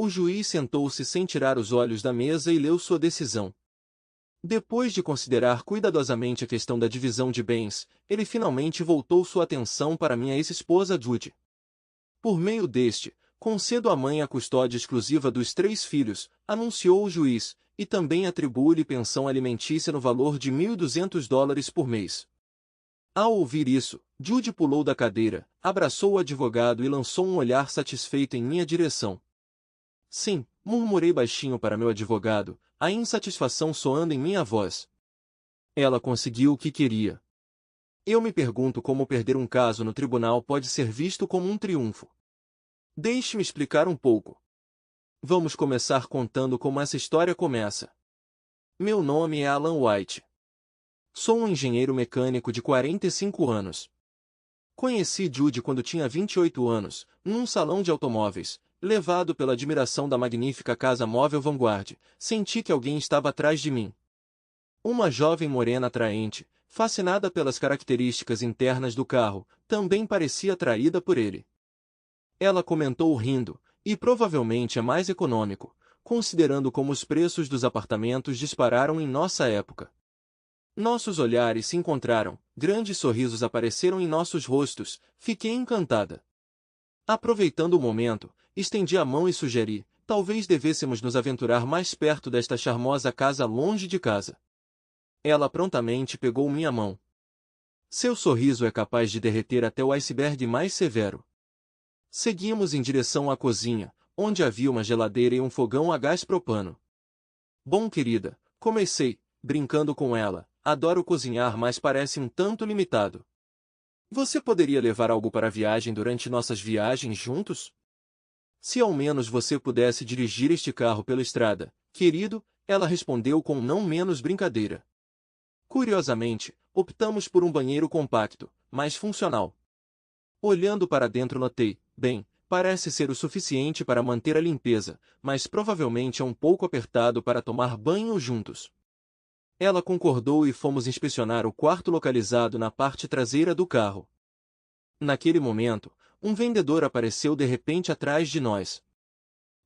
O juiz sentou-se sem tirar os olhos da mesa e leu sua decisão. Depois de considerar cuidadosamente a questão da divisão de bens, ele finalmente voltou sua atenção para minha ex-esposa Judy. Por meio deste, concedo à mãe a custódia exclusiva dos 3 filhos, anunciou o juiz, e também atribuo-lhe pensão alimentícia no valor de $1.200 por mês. Ao ouvir isso, Judy pulou da cadeira, abraçou o advogado e lançou um olhar satisfeito em minha direção. Sim, murmurei baixinho para meu advogado, a insatisfação soando em minha voz. Ela conseguiu o que queria. Eu me pergunto como perder um caso no tribunal pode ser visto como um triunfo. Deixe-me explicar um pouco. Vamos começar contando como essa história começa. Meu nome é Alan White. Sou um engenheiro mecânico de 45 anos. Conheci Judy quando tinha 28 anos, num salão de automóveis. Levado pela admiração da magnífica casa móvel Vanguard, senti que alguém estava atrás de mim. Uma jovem morena atraente, fascinada pelas características internas do carro, também parecia atraída por ele. Ela comentou rindo, e provavelmente é mais econômico, considerando como os preços dos apartamentos dispararam em nossa época. Nossos olhares se encontraram, grandes sorrisos apareceram em nossos rostos, fiquei encantada. Aproveitando o momento, estendi a mão e sugeri, talvez devêssemos nos aventurar mais perto desta charmosa casa longe de casa. Ela prontamente pegou minha mão. Seu sorriso é capaz de derreter até o iceberg mais severo. Seguimos em direção à cozinha, onde havia uma geladeira e um fogão a gás propano. Bom, querida, comecei, brincando com ela, adoro cozinhar, mas parece um tanto limitado. Você poderia levar algo para a viagem durante nossas viagens juntos? Se ao menos você pudesse dirigir este carro pela estrada, querido, ela respondeu com não menos brincadeira. Curiosamente, optamos por um banheiro compacto, mas funcional. Olhando para dentro notei, bem, parece ser o suficiente para manter a limpeza, mas provavelmente é um pouco apertado para tomar banho juntos. Ela concordou e fomos inspecionar o quarto localizado na parte traseira do carro. Naquele momento, um vendedor apareceu de repente atrás de nós.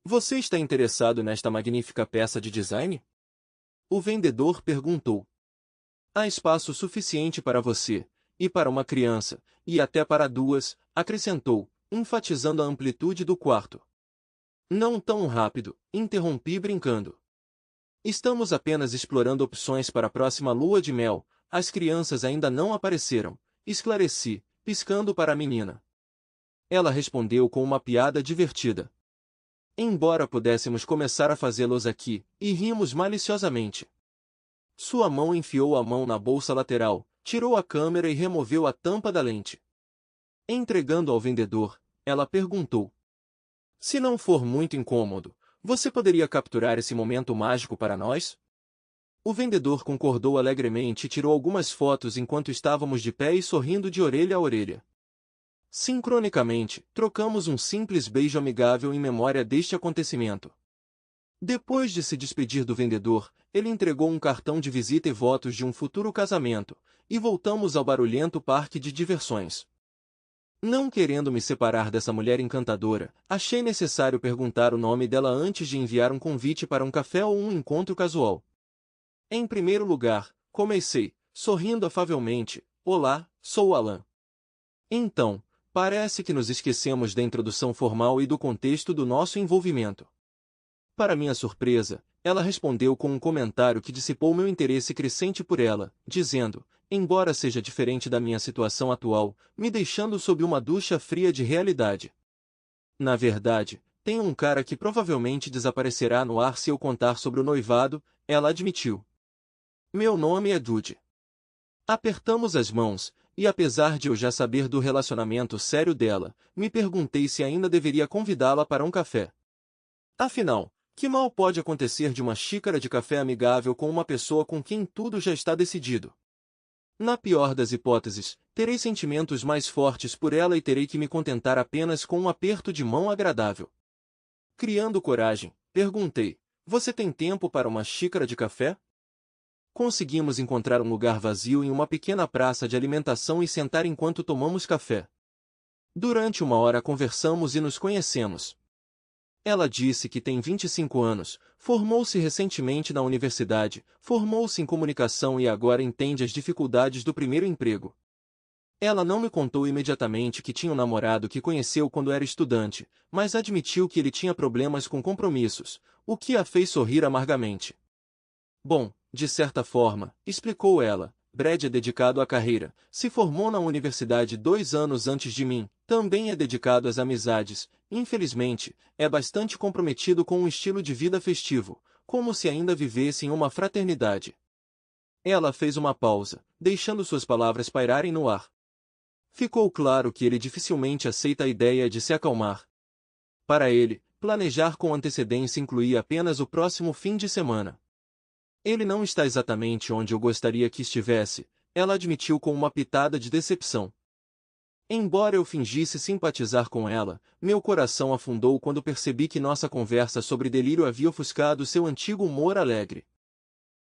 Você está interessado nesta magnífica peça de design? O vendedor perguntou. Há espaço suficiente para você, e para uma criança, e até para 2, acrescentou, enfatizando a amplitude do quarto. Não tão rápido, interrompi brincando. Estamos apenas explorando opções para a próxima lua de mel, as crianças ainda não apareceram, esclareci, piscando para a menina. Ela respondeu com uma piada divertida. Embora pudéssemos começar a fazê-los aqui, e rimos maliciosamente. Sua mão enfiou a mão na bolsa lateral, tirou a câmera e removeu a tampa da lente. Entregando ao vendedor, ela perguntou. Se não for muito incômodo, você poderia capturar esse momento mágico para nós? O vendedor concordou alegremente e tirou algumas fotos enquanto estávamos de pé e sorrindo de orelha a orelha. Sincronicamente, trocamos um simples beijo amigável em memória deste acontecimento. Depois de se despedir do vendedor, ele entregou um cartão de visita e votos de um futuro casamento, e voltamos ao barulhento parque de diversões. Não querendo me separar dessa mulher encantadora, achei necessário perguntar o nome dela antes de enviar um convite para um café ou um encontro casual. Em primeiro lugar, comecei, sorrindo afavelmente, olá, sou Alan. Então, parece que nos esquecemos da introdução formal e do contexto do nosso envolvimento. Para minha surpresa, ela respondeu com um comentário que dissipou meu interesse crescente por ela, dizendo, embora seja diferente da minha situação atual, me deixando sob uma ducha fria de realidade. Na verdade, tem um cara que provavelmente desaparecerá no ar se eu contar sobre o noivado, ela admitiu. Meu nome é Judy. Apertamos as mãos, e apesar de eu já saber do relacionamento sério dela, me perguntei se ainda deveria convidá-la para um café. Afinal, que mal pode acontecer de uma xícara de café amigável com uma pessoa com quem tudo já está decidido? Na pior das hipóteses, terei sentimentos mais fortes por ela e terei que me contentar apenas com um aperto de mão agradável. Criando coragem, perguntei, você tem tempo para uma xícara de café? Conseguimos encontrar um lugar vazio em uma pequena praça de alimentação e sentar enquanto tomamos café. Durante 1 hora conversamos e nos conhecemos. Ela disse que tem 25 anos, formou-se recentemente na universidade, formou-se em comunicação e agora entende as dificuldades do primeiro emprego. Ela não me contou imediatamente que tinha um namorado que conheceu quando era estudante, mas admitiu que ele tinha problemas com compromissos, o que a fez sorrir amargamente. Bom, de certa forma, explicou ela, Brad é dedicado à carreira, se formou na universidade 2 anos antes de mim, também é dedicado às amizades, infelizmente, é bastante comprometido com um estilo de vida festivo, como se ainda vivesse em uma fraternidade. Ela fez uma pausa, deixando suas palavras pairarem no ar. Ficou claro que ele dificilmente aceita a ideia de se acalmar. Para ele, planejar com antecedência incluía apenas o próximo fim de semana. Ele não está exatamente onde eu gostaria que estivesse, ela admitiu com uma pitada de decepção. Embora eu fingisse simpatizar com ela, meu coração afundou quando percebi que nossa conversa sobre delírio havia ofuscado seu antigo humor alegre.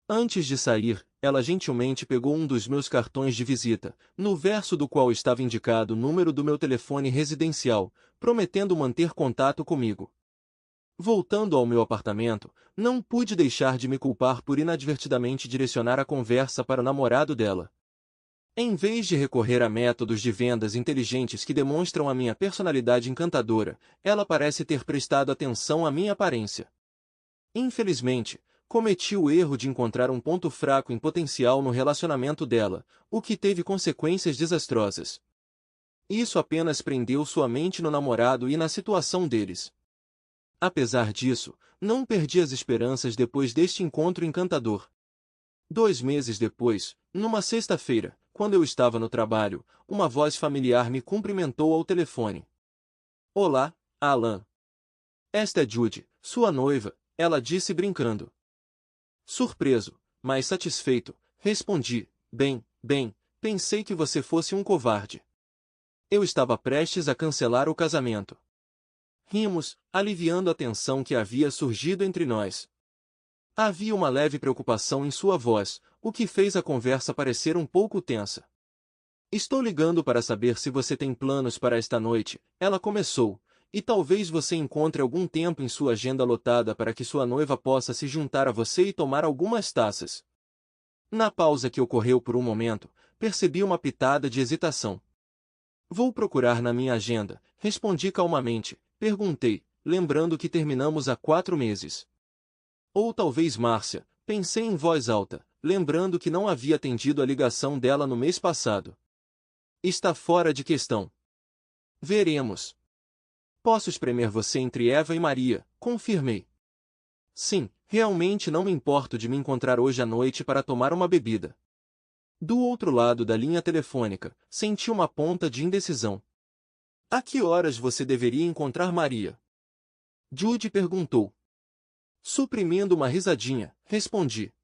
Antes de sair, ela gentilmente pegou um dos meus cartões de visita, no verso do qual estava indicado o número do meu telefone residencial, prometendo manter contato comigo. Voltando ao meu apartamento, não pude deixar de me culpar por inadvertidamente direcionar a conversa para o namorado dela. Em vez de recorrer a métodos de vendas inteligentes que demonstram a minha personalidade encantadora, ela parece ter prestado atenção à minha aparência. Infelizmente, cometi o erro de encontrar um ponto fraco em potencial no relacionamento dela, o que teve consequências desastrosas. Isso apenas prendeu sua mente no namorado e na situação deles. Apesar disso, não perdi as esperanças depois deste encontro encantador. 2 meses depois, numa sexta-feira, quando eu estava no trabalho, uma voz familiar me cumprimentou ao telefone. Olá, Alan. Esta é Judy, sua noiva, ela disse brincando. Surpreso, mas satisfeito, respondi, bem, pensei que você fosse um covarde. Eu estava prestes a cancelar o casamento. Rimos, aliviando a tensão que havia surgido entre nós. Havia uma leve preocupação em sua voz, o que fez a conversa parecer um pouco tensa. Estou ligando para saber se você tem planos para esta noite, ela começou, e talvez você encontre algum tempo em sua agenda lotada para que sua noiva possa se juntar a você e tomar algumas taças. Na pausa que ocorreu por um momento, percebi uma pitada de hesitação. Vou procurar na minha agenda, respondi calmamente, perguntei, lembrando que terminamos há 4 meses. Ou talvez Márcia, pensei em voz alta, lembrando que não havia atendido a ligação dela no mês passado. Está fora de questão. Veremos. Posso espremer você entre Eva e Maria, confirmei. Sim, realmente não me importo de me encontrar hoje à noite para tomar uma bebida. Do outro lado da linha telefônica, senti uma ponta de indecisão. A que horas você deveria encontrar Maria? Judy perguntou. Suprimindo uma risadinha, respondi.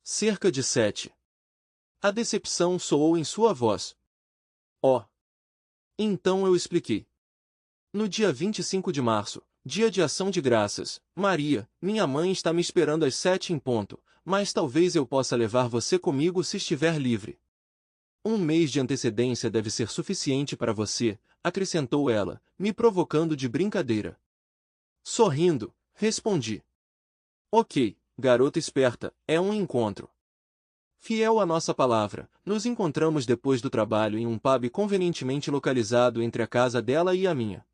Cerca de 7. A decepção soou em sua voz. Oh. Então eu expliquei. No dia 25 de março, dia de ação de graças, Maria, minha mãe está me esperando às 7 em ponto, mas talvez eu possa levar você comigo se estiver livre. 1 mês de antecedência deve ser suficiente para você, acrescentou ela, me provocando de brincadeira. Sorrindo, respondi. Ok, garota esperta, é um encontro. Fiel à nossa palavra, nos encontramos depois do trabalho em um pub convenientemente localizado entre a casa dela e a minha.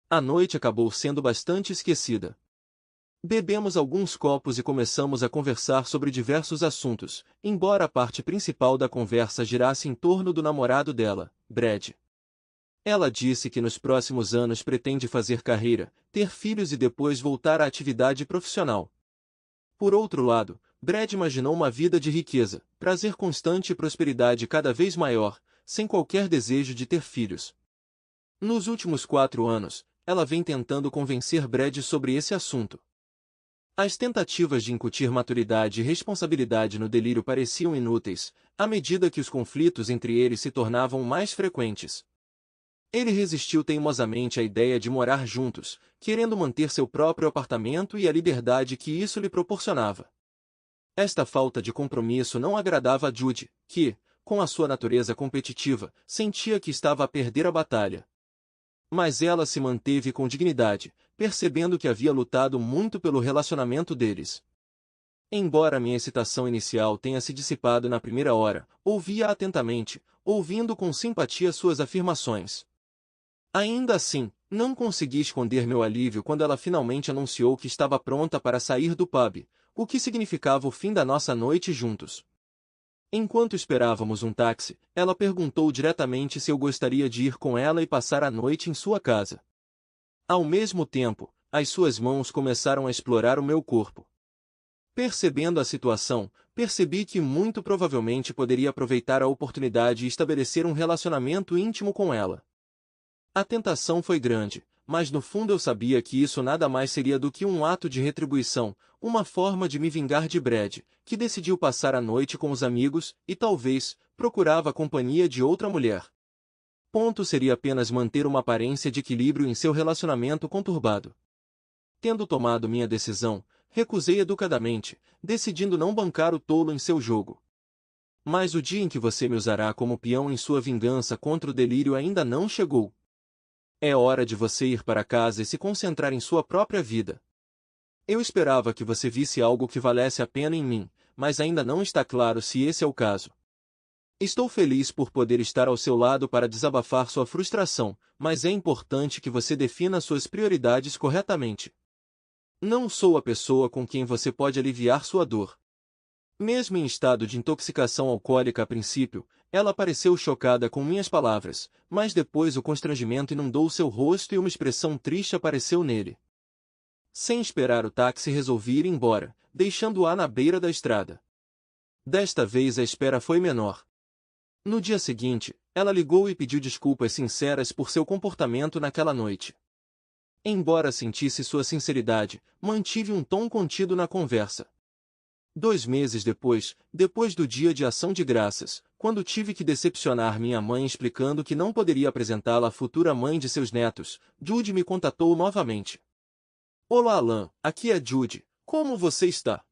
A noite acabou sendo bastante esquecida. Bebemos alguns copos e começamos a conversar sobre diversos assuntos, embora a parte principal da conversa girasse em torno do namorado dela, Brad. Ela disse que nos próximos anos pretende fazer carreira, ter filhos e depois voltar à atividade profissional. Por outro lado, Brad imaginou uma vida de riqueza, prazer constante e prosperidade cada vez maior, sem qualquer desejo de ter filhos. Nos últimos 4 anos, ela vem tentando convencer Brad sobre esse assunto. As tentativas de incutir maturidade e responsabilidade no delírio pareciam inúteis, à medida que os conflitos entre eles se tornavam mais frequentes. Ele resistiu teimosamente à ideia de morar juntos, querendo manter seu próprio apartamento e a liberdade que isso lhe proporcionava. Esta falta de compromisso não agradava a Judy, que, com a sua natureza competitiva, sentia que estava a perder a batalha. Mas ela se manteve com dignidade, percebendo que havia lutado muito pelo relacionamento deles. Embora minha excitação inicial tenha se dissipado na primeira hora, ouvi-a atentamente, ouvindo com simpatia suas afirmações. Ainda assim, não consegui esconder meu alívio quando ela finalmente anunciou que estava pronta para sair do pub, o que significava o fim da nossa noite juntos. Enquanto esperávamos um táxi, ela perguntou diretamente se eu gostaria de ir com ela e passar a noite em sua casa. Ao mesmo tempo, as suas mãos começaram a explorar o meu corpo. Percebendo a situação, percebi que muito provavelmente poderia aproveitar a oportunidade e estabelecer um relacionamento íntimo com ela. A tentação foi grande, mas no fundo eu sabia que isso nada mais seria do que um ato de retribuição, uma forma de me vingar de Brad, que decidiu passar a noite com os amigos e talvez procurava a companhia de outra mulher. Ponto seria apenas manter uma aparência de equilíbrio em seu relacionamento conturbado. Tendo tomado minha decisão, recusei educadamente, decidindo não bancar o tolo em seu jogo. Mas o dia em que você me usará como peão em sua vingança contra o delírio ainda não chegou. É hora de você ir para casa e se concentrar em sua própria vida. Eu esperava que você visse algo que valesse a pena em mim, mas ainda não está claro se esse é o caso. Estou feliz por poder estar ao seu lado para desabafar sua frustração, mas é importante que você defina suas prioridades corretamente. Não sou a pessoa com quem você pode aliviar sua dor. Mesmo em estado de intoxicação alcoólica a princípio, ela pareceu chocada com minhas palavras, mas depois o constrangimento inundou seu rosto e uma expressão triste apareceu nele. Sem esperar o táxi resolvi ir embora, deixando-a na beira da estrada. Desta vez a espera foi menor. No dia seguinte, ela ligou e pediu desculpas sinceras por seu comportamento naquela noite. Embora sentisse sua sinceridade, mantive um tom contido na conversa. 2 meses depois do dia de Ação de Graças, quando tive que decepcionar minha mãe explicando que não poderia apresentá-la à futura mãe de seus netos, Judy me contatou novamente. Olá Alan, aqui é Judy, como você está?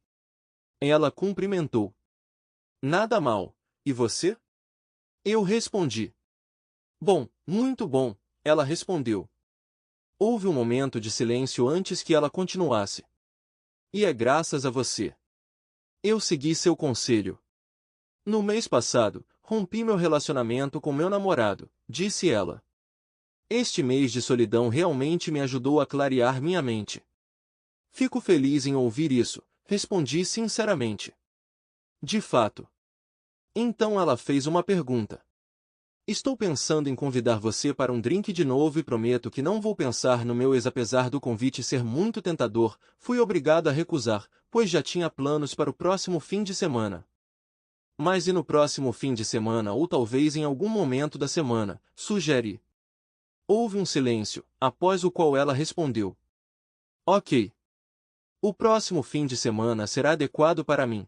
Ela cumprimentou. Nada mal, e você? Eu respondi. Bom, muito bom, ela respondeu. Houve um momento de silêncio antes que ela continuasse. E é graças a você. Eu segui seu conselho. No mês passado, rompi meu relacionamento com meu namorado, disse ela. Este mês de solidão realmente me ajudou a clarear minha mente. Fico feliz em ouvir isso, respondi sinceramente. De fato. Então ela fez uma pergunta. Estou pensando em convidar você para um drink de novo e prometo que não vou pensar no meu ex apesar do convite ser muito tentador, fui obrigado a recusar, pois já tinha planos para o próximo fim de semana. Mas e no próximo fim de semana ou talvez em algum momento da semana, sugeri. Houve um silêncio, após o qual ela respondeu. Ok. O próximo fim de semana será adequado para mim.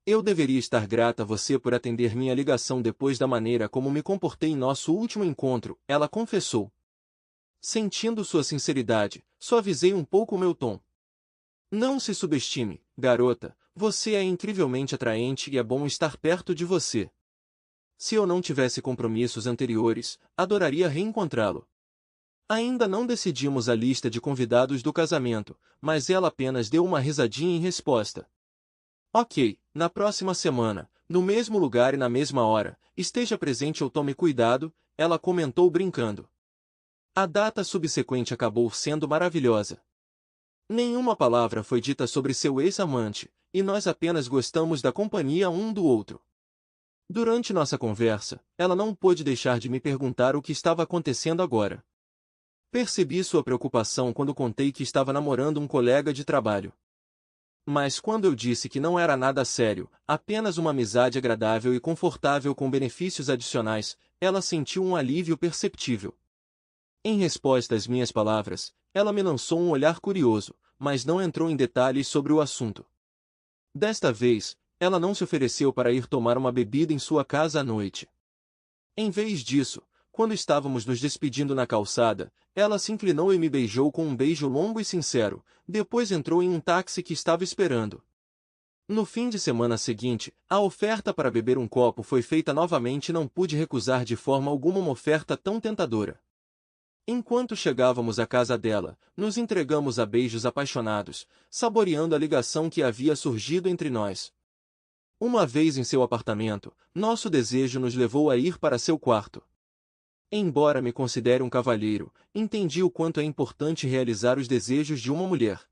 Eu deveria estar grata a você por atender minha ligação depois da maneira como me comportei em nosso último encontro, ela confessou. Sentindo sua sinceridade, suavizei um pouco meu tom. Não se subestime, garota, você é incrivelmente atraente e é bom estar perto de você. Se eu não tivesse compromissos anteriores, adoraria reencontrá-lo. Ainda não decidimos a lista de convidados do casamento, mas ela apenas deu uma risadinha em resposta. Ok, na próxima semana, no mesmo lugar e na mesma hora, esteja presente ou tome cuidado, ela comentou brincando. A data subsequente acabou sendo maravilhosa. Nenhuma palavra foi dita sobre seu ex-amante, e nós apenas gostamos da companhia um do outro. Durante nossa conversa, ela não pôde deixar de me perguntar o que estava acontecendo agora. Percebi sua preocupação quando contei que estava namorando um colega de trabalho. Mas quando eu disse que não era nada sério, apenas uma amizade agradável e confortável com benefícios adicionais, ela sentiu um alívio perceptível. Em resposta às minhas palavras, ela me lançou um olhar curioso, mas não entrou em detalhes sobre o assunto. Desta vez, ela não se ofereceu para ir tomar uma bebida em sua casa à noite. Em vez disso, quando estávamos nos despedindo na calçada, ela se inclinou e me beijou com um beijo longo e sincero, depois entrou em um táxi que estava esperando. No fim de semana seguinte, a oferta para beber um copo foi feita novamente e não pude recusar de forma alguma uma oferta tão tentadora. Enquanto chegávamos à casa dela, nos entregamos a beijos apaixonados, saboreando a ligação que havia surgido entre nós. Uma vez em seu apartamento, nosso desejo nos levou a ir para seu quarto. Embora me considere um cavalheiro, entendi o quanto é importante realizar os desejos de uma mulher.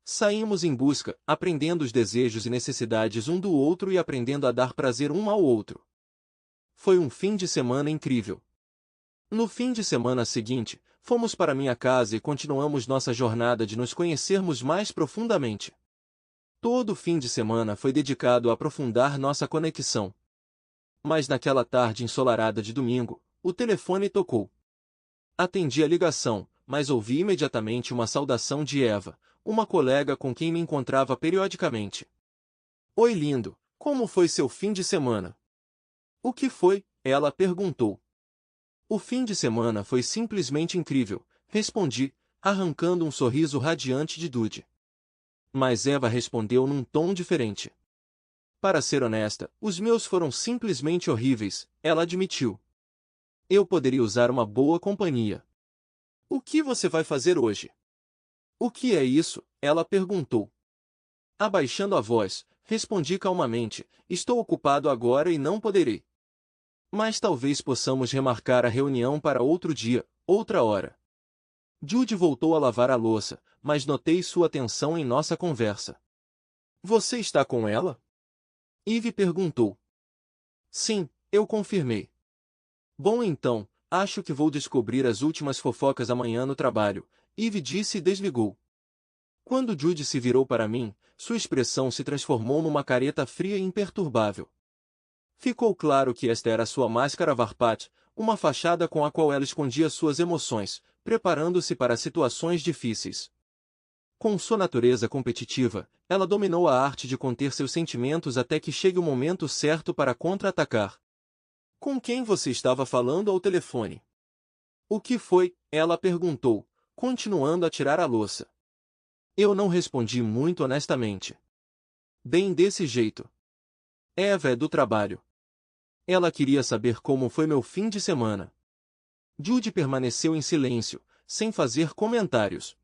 Saímos em busca, aprendendo os desejos e necessidades um do outro e aprendendo a dar prazer um ao outro. Foi um fim de semana incrível. No fim de semana seguinte, fomos para minha casa e continuamos nossa jornada de nos conhecermos mais profundamente. Todo fim de semana foi dedicado a aprofundar nossa conexão. Mas naquela tarde ensolarada de domingo, o telefone tocou. Atendi a ligação, mas ouvi imediatamente uma saudação de Eva, uma colega com quem me encontrava periodicamente. Oi, lindo, como foi seu fim de semana? O que foi? Ela perguntou. O fim de semana foi simplesmente incrível, respondi, arrancando um sorriso radiante de Dude. Mas Eva respondeu num tom diferente. Para ser honesta, os meus foram simplesmente horríveis, ela admitiu. Eu poderia usar uma boa companhia. O que você vai fazer hoje? O que é isso? Ela perguntou. Abaixando a voz, respondi calmamente, estou ocupado agora e não poderei. Mas talvez possamos remarcar a reunião para outro dia, outra hora. Jude voltou a lavar a louça, mas notei sua atenção em nossa conversa. Você está com ela? Eve perguntou. Sim, eu confirmei. Bom então, acho que vou descobrir as últimas fofocas amanhã no trabalho, Eve disse e desligou. Quando Jude se virou para mim, sua expressão se transformou numa careta fria e imperturbável. Ficou claro que esta era sua máscara Varpat, uma fachada com a qual ela escondia suas emoções, preparando-se para situações difíceis. Com sua natureza competitiva, ela dominou a arte de conter seus sentimentos até que chegue o momento certo para contra-atacar. Com quem você estava falando ao telefone? O que foi? Ela perguntou, continuando a tirar a louça. Eu não respondi muito honestamente. Bem desse jeito. Eva é do trabalho. Ela queria saber como foi meu fim de semana. Jude permaneceu em silêncio, sem fazer comentários.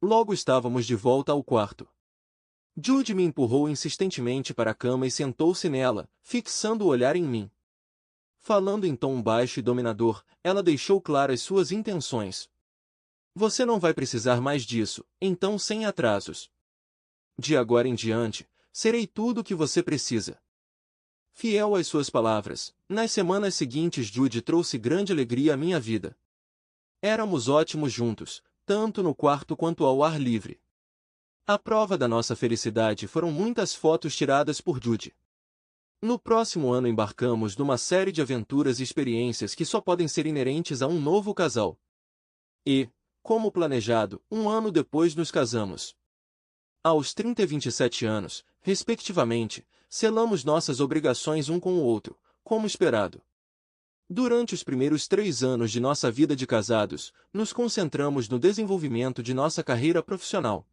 Logo estávamos de volta ao quarto. Jude me empurrou insistentemente para a cama e sentou-se nela, fixando o olhar em mim. Falando em tom baixo e dominador, ela deixou claras suas intenções. Você não vai precisar mais disso, então sem atrasos. De agora em diante, serei tudo o que você precisa. Fiel às suas palavras, nas semanas seguintes Jude trouxe grande alegria à minha vida. Éramos ótimos juntos, tanto no quarto quanto ao ar livre. A prova da nossa felicidade foram muitas fotos tiradas por Jude. No próximo ano embarcamos numa série de aventuras e experiências que só podem ser inerentes a um novo casal. E, como planejado, um ano depois nos casamos. Aos 30 e 27 anos, respectivamente, selamos nossas obrigações um com o outro, como esperado. Durante os primeiros 3 anos de nossa vida de casados, nos concentramos no desenvolvimento de nossa carreira profissional.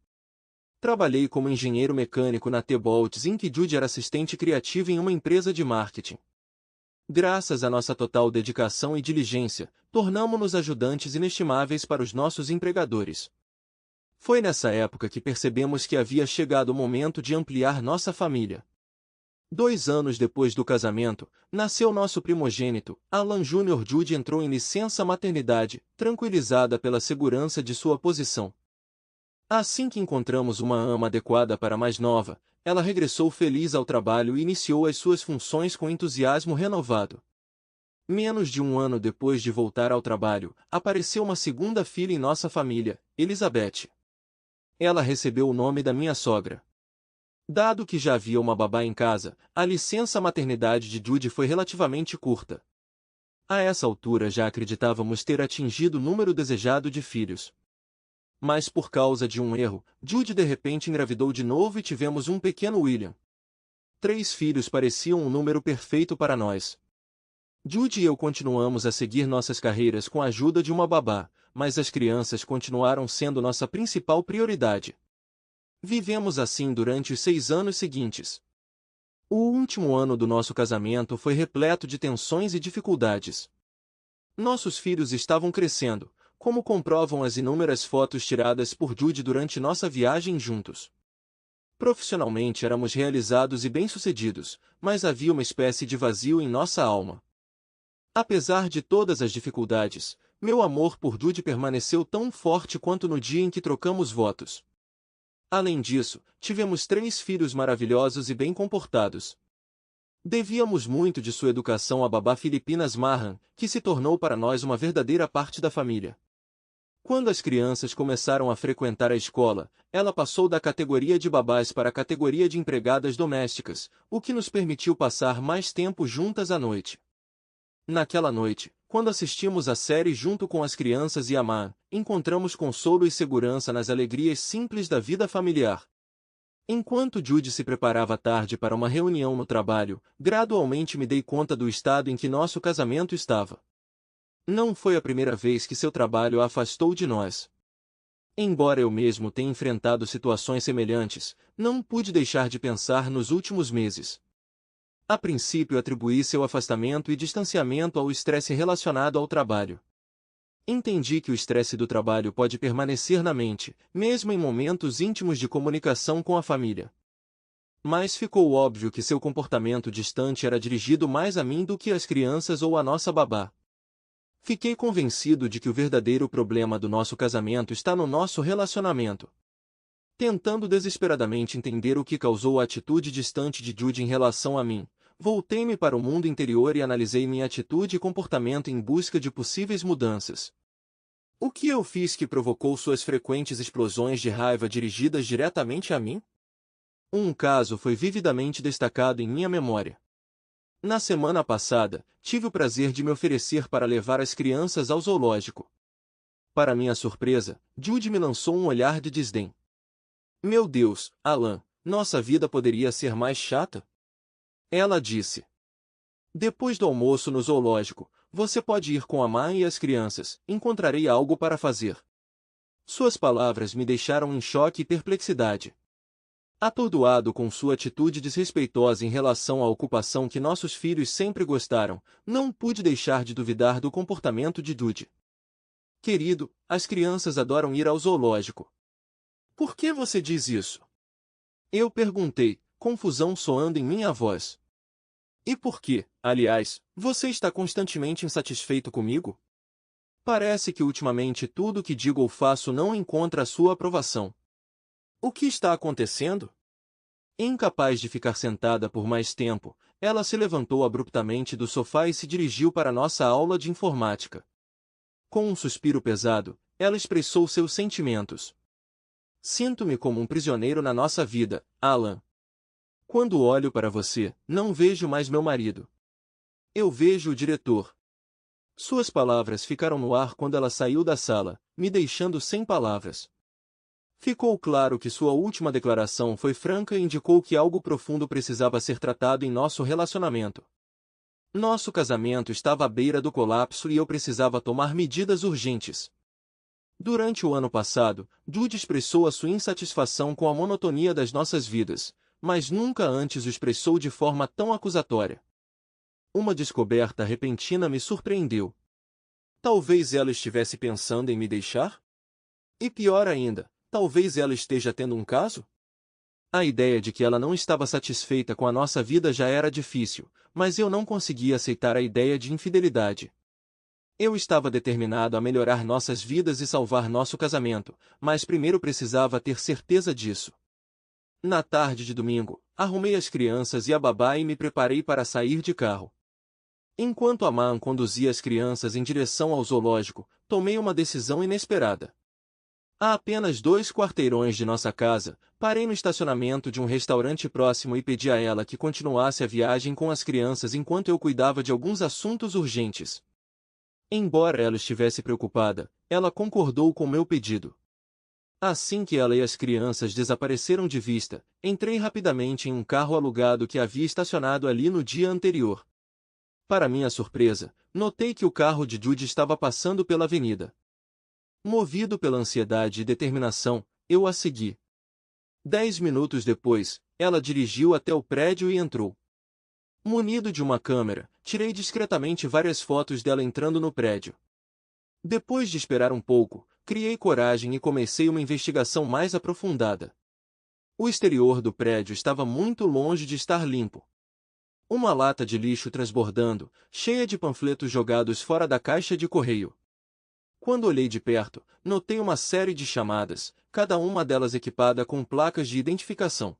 Trabalhei como engenheiro mecânico na T-Bolts em que Jude era assistente criativo em uma empresa de marketing. Graças à nossa total dedicação e diligência, tornamo-nos ajudantes inestimáveis para os nossos empregadores. Foi nessa época que percebemos que havia chegado o momento de ampliar nossa família. 2 anos depois do casamento, nasceu nosso primogênito, Alan Jr. Jude entrou em licença maternidade, tranquilizada pela segurança de sua posição. Assim que encontramos uma ama adequada para a mais nova, ela regressou feliz ao trabalho e iniciou as suas funções com entusiasmo renovado. Menos de um ano depois de voltar ao trabalho, apareceu uma segunda filha em nossa família, Elizabeth. Ela recebeu o nome da minha sogra. Dado que já havia uma babá em casa, a licença maternidade de Jude foi relativamente curta. A essa altura já acreditávamos ter atingido o número desejado de filhos. Mas por causa de um erro, Jude de repente engravidou de novo e tivemos um pequeno William. 3 filhos pareciam um número perfeito para nós. Jude e eu continuamos a seguir nossas carreiras com a ajuda de uma babá, mas as crianças continuaram sendo nossa principal prioridade. Vivemos assim durante os 6 anos seguintes. O último ano do nosso casamento foi repleto de tensões e dificuldades. Nossos filhos estavam crescendo, como comprovam as inúmeras fotos tiradas por Judy durante nossa viagem juntos. Profissionalmente éramos realizados e bem-sucedidos, mas havia uma espécie de vazio em nossa alma. Apesar de todas as dificuldades, meu amor por Judy permaneceu tão forte quanto no dia em que trocamos votos. Além disso, tivemos 3 filhos maravilhosos e bem comportados. Devíamos muito de sua educação à babá Filipinas Mahan, que se tornou para nós uma verdadeira parte da família. Quando as crianças começaram a frequentar a escola, ela passou da categoria de babás para a categoria de empregadas domésticas, o que nos permitiu passar mais tempo juntas à noite. Naquela noite, quando assistimos à série junto com as crianças e a mãe, encontramos consolo e segurança nas alegrias simples da vida familiar. Enquanto Judy se preparava à tarde para uma reunião no trabalho, gradualmente me dei conta do estado em que nosso casamento estava. Não foi a primeira vez que seu trabalho a afastou de nós. Embora eu mesmo tenha enfrentado situações semelhantes, não pude deixar de pensar nos últimos meses. A princípio atribuí seu afastamento e distanciamento ao estresse relacionado ao trabalho. Entendi que o estresse do trabalho pode permanecer na mente, mesmo em momentos íntimos de comunicação com a família. Mas ficou óbvio que seu comportamento distante era dirigido mais a mim do que às crianças ou à nossa babá. Fiquei convencido de que o verdadeiro problema do nosso casamento está no nosso relacionamento. Tentando desesperadamente entender o que causou a atitude distante de Judy em relação a mim, voltei-me para o mundo interior e analisei minha atitude e comportamento em busca de possíveis mudanças. O que eu fiz que provocou suas frequentes explosões de raiva dirigidas diretamente a mim? Um caso foi vividamente destacado em minha memória. Na semana passada, tive o prazer de me oferecer para levar as crianças ao zoológico. Para minha surpresa, Judy me lançou um olhar de desdém. Meu Deus, Alan, nossa vida poderia ser mais chata? Ela disse. Depois do almoço no zoológico, você pode ir com a mãe e as crianças, encontrarei algo para fazer. Suas palavras me deixaram em choque e perplexidade. Atordoado com sua atitude desrespeitosa em relação à ocupação que nossos filhos sempre gostaram, não pude deixar de duvidar do comportamento de Judy. Querido, as crianças adoram ir ao zoológico. Por que você diz isso? Eu perguntei, confusão soando em minha voz. E por que, aliás, você está constantemente insatisfeito comigo? Parece que ultimamente tudo o que digo ou faço não encontra a sua aprovação. O que está acontecendo? Incapaz de ficar sentada por mais tempo, ela se levantou abruptamente do sofá e se dirigiu para nossa aula de informática. Com um suspiro pesado, ela expressou seus sentimentos. Sinto-me como um prisioneiro na nossa vida, Alan. Quando olho para você, não vejo mais meu marido. Eu vejo o diretor. Suas palavras ficaram no ar quando ela saiu da sala, me deixando sem palavras. Ficou claro que sua última declaração foi franca e indicou que algo profundo precisava ser tratado em nosso relacionamento. Nosso casamento estava à beira do colapso e eu precisava tomar medidas urgentes. Durante o ano passado, Judy expressou a sua insatisfação com a monotonia das nossas vidas, mas nunca antes o expressou de forma tão acusatória. Uma descoberta repentina me surpreendeu. Talvez ela estivesse pensando em me deixar? E pior ainda, talvez ela esteja tendo um caso? A ideia de que ela não estava satisfeita com a nossa vida já era difícil, mas eu não conseguia aceitar a ideia de infidelidade. Eu estava determinado a melhorar nossas vidas e salvar nosso casamento, mas primeiro precisava ter certeza disso. Na tarde de domingo, arrumei as crianças e a babá e me preparei para sair de carro. Enquanto a mãe conduzia as crianças em direção ao zoológico, tomei uma decisão inesperada. A apenas 2 quarteirões de nossa casa, parei no estacionamento de um restaurante próximo e pedi a ela que continuasse a viagem com as crianças enquanto eu cuidava de alguns assuntos urgentes. Embora ela estivesse preocupada, ela concordou com meu pedido. Assim que ela e as crianças desapareceram de vista, entrei rapidamente em um carro alugado que havia estacionado ali no dia anterior. Para minha surpresa, notei que o carro de Judy estava passando pela avenida. Movido pela ansiedade e determinação, eu a segui. 10 minutos depois, ela dirigiu até o prédio e entrou. Munido de uma câmera, tirei discretamente várias fotos dela entrando no prédio. Depois de esperar um pouco, criei coragem e comecei uma investigação mais aprofundada. O exterior do prédio estava muito longe de estar limpo. Uma lata de lixo transbordando, cheia de panfletos jogados fora da caixa de correio. Quando olhei de perto, notei uma série de chamadas, cada uma delas equipada com placas de identificação.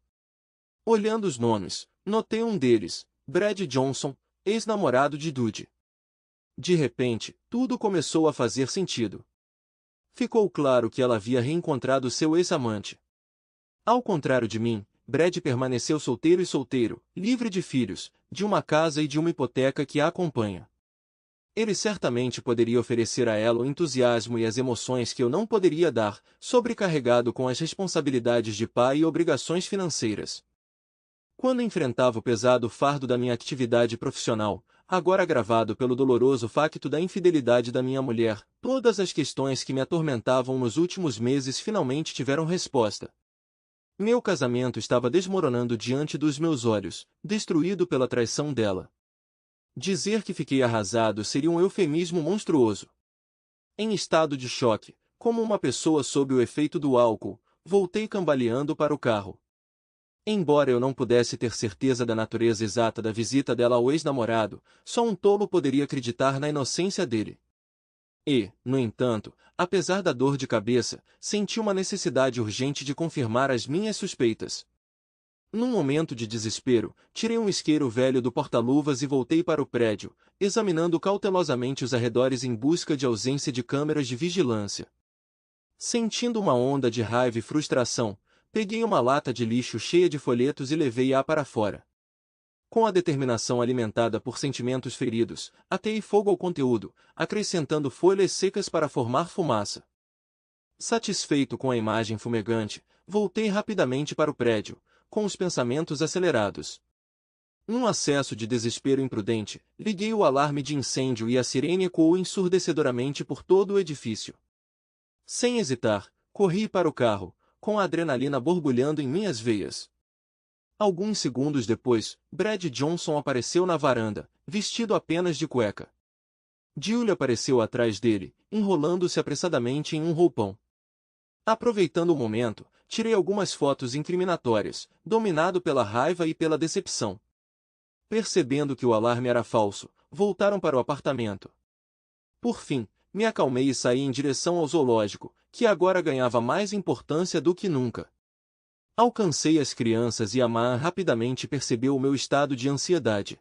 Olhando os nomes, notei um deles, Brad Johnson, ex-namorado de Judy. De repente, tudo começou a fazer sentido. Ficou claro que ela havia reencontrado seu ex-amante. Ao contrário de mim, Brad permaneceu solteiro, livre de filhos, de uma casa e de uma hipoteca que a acompanha. Ele certamente poderia oferecer a ela o entusiasmo e as emoções que eu não poderia dar, sobrecarregado com as responsabilidades de pai e obrigações financeiras. Quando enfrentava o pesado fardo da minha atividade profissional, agora agravado pelo doloroso facto da infidelidade da minha mulher, todas as questões que me atormentavam nos últimos meses finalmente tiveram resposta. Meu casamento estava desmoronando diante dos meus olhos, destruído pela traição dela. Dizer que fiquei arrasado seria um eufemismo monstruoso. Em estado de choque, como uma pessoa sob o efeito do álcool, voltei cambaleando para o carro. Embora eu não pudesse ter certeza da natureza exata da visita dela ao ex-namorado, só um tolo poderia acreditar na inocência dele. E, no entanto, apesar da dor de cabeça, senti uma necessidade urgente de confirmar as minhas suspeitas. Num momento de desespero, tirei um isqueiro velho do porta-luvas e voltei para o prédio, examinando cautelosamente os arredores em busca de ausência de câmeras de vigilância. Sentindo uma onda de raiva e frustração, peguei uma lata de lixo cheia de folhetos e levei-a para fora. Com a determinação alimentada por sentimentos feridos, ateei fogo ao conteúdo, acrescentando folhas secas para formar fumaça. Satisfeito com a imagem fumegante, voltei rapidamente para o prédio, com os pensamentos acelerados. Num acesso de desespero imprudente, liguei o alarme de incêndio e a sirene ecoou ensurdecedoramente por todo o edifício. Sem hesitar, corri para o carro, com a adrenalina borbulhando em minhas veias. Alguns segundos depois, Brad Johnson apareceu na varanda, vestido apenas de cueca. Julie apareceu atrás dele, enrolando-se apressadamente em um roupão. Aproveitando o momento, tirei algumas fotos incriminatórias, dominado pela raiva e pela decepção. Percebendo que o alarme era falso, voltaram para o apartamento. Por fim, me acalmei e saí em direção ao zoológico, que agora ganhava mais importância do que nunca. Alcancei as crianças e a Maan rapidamente percebeu o meu estado de ansiedade.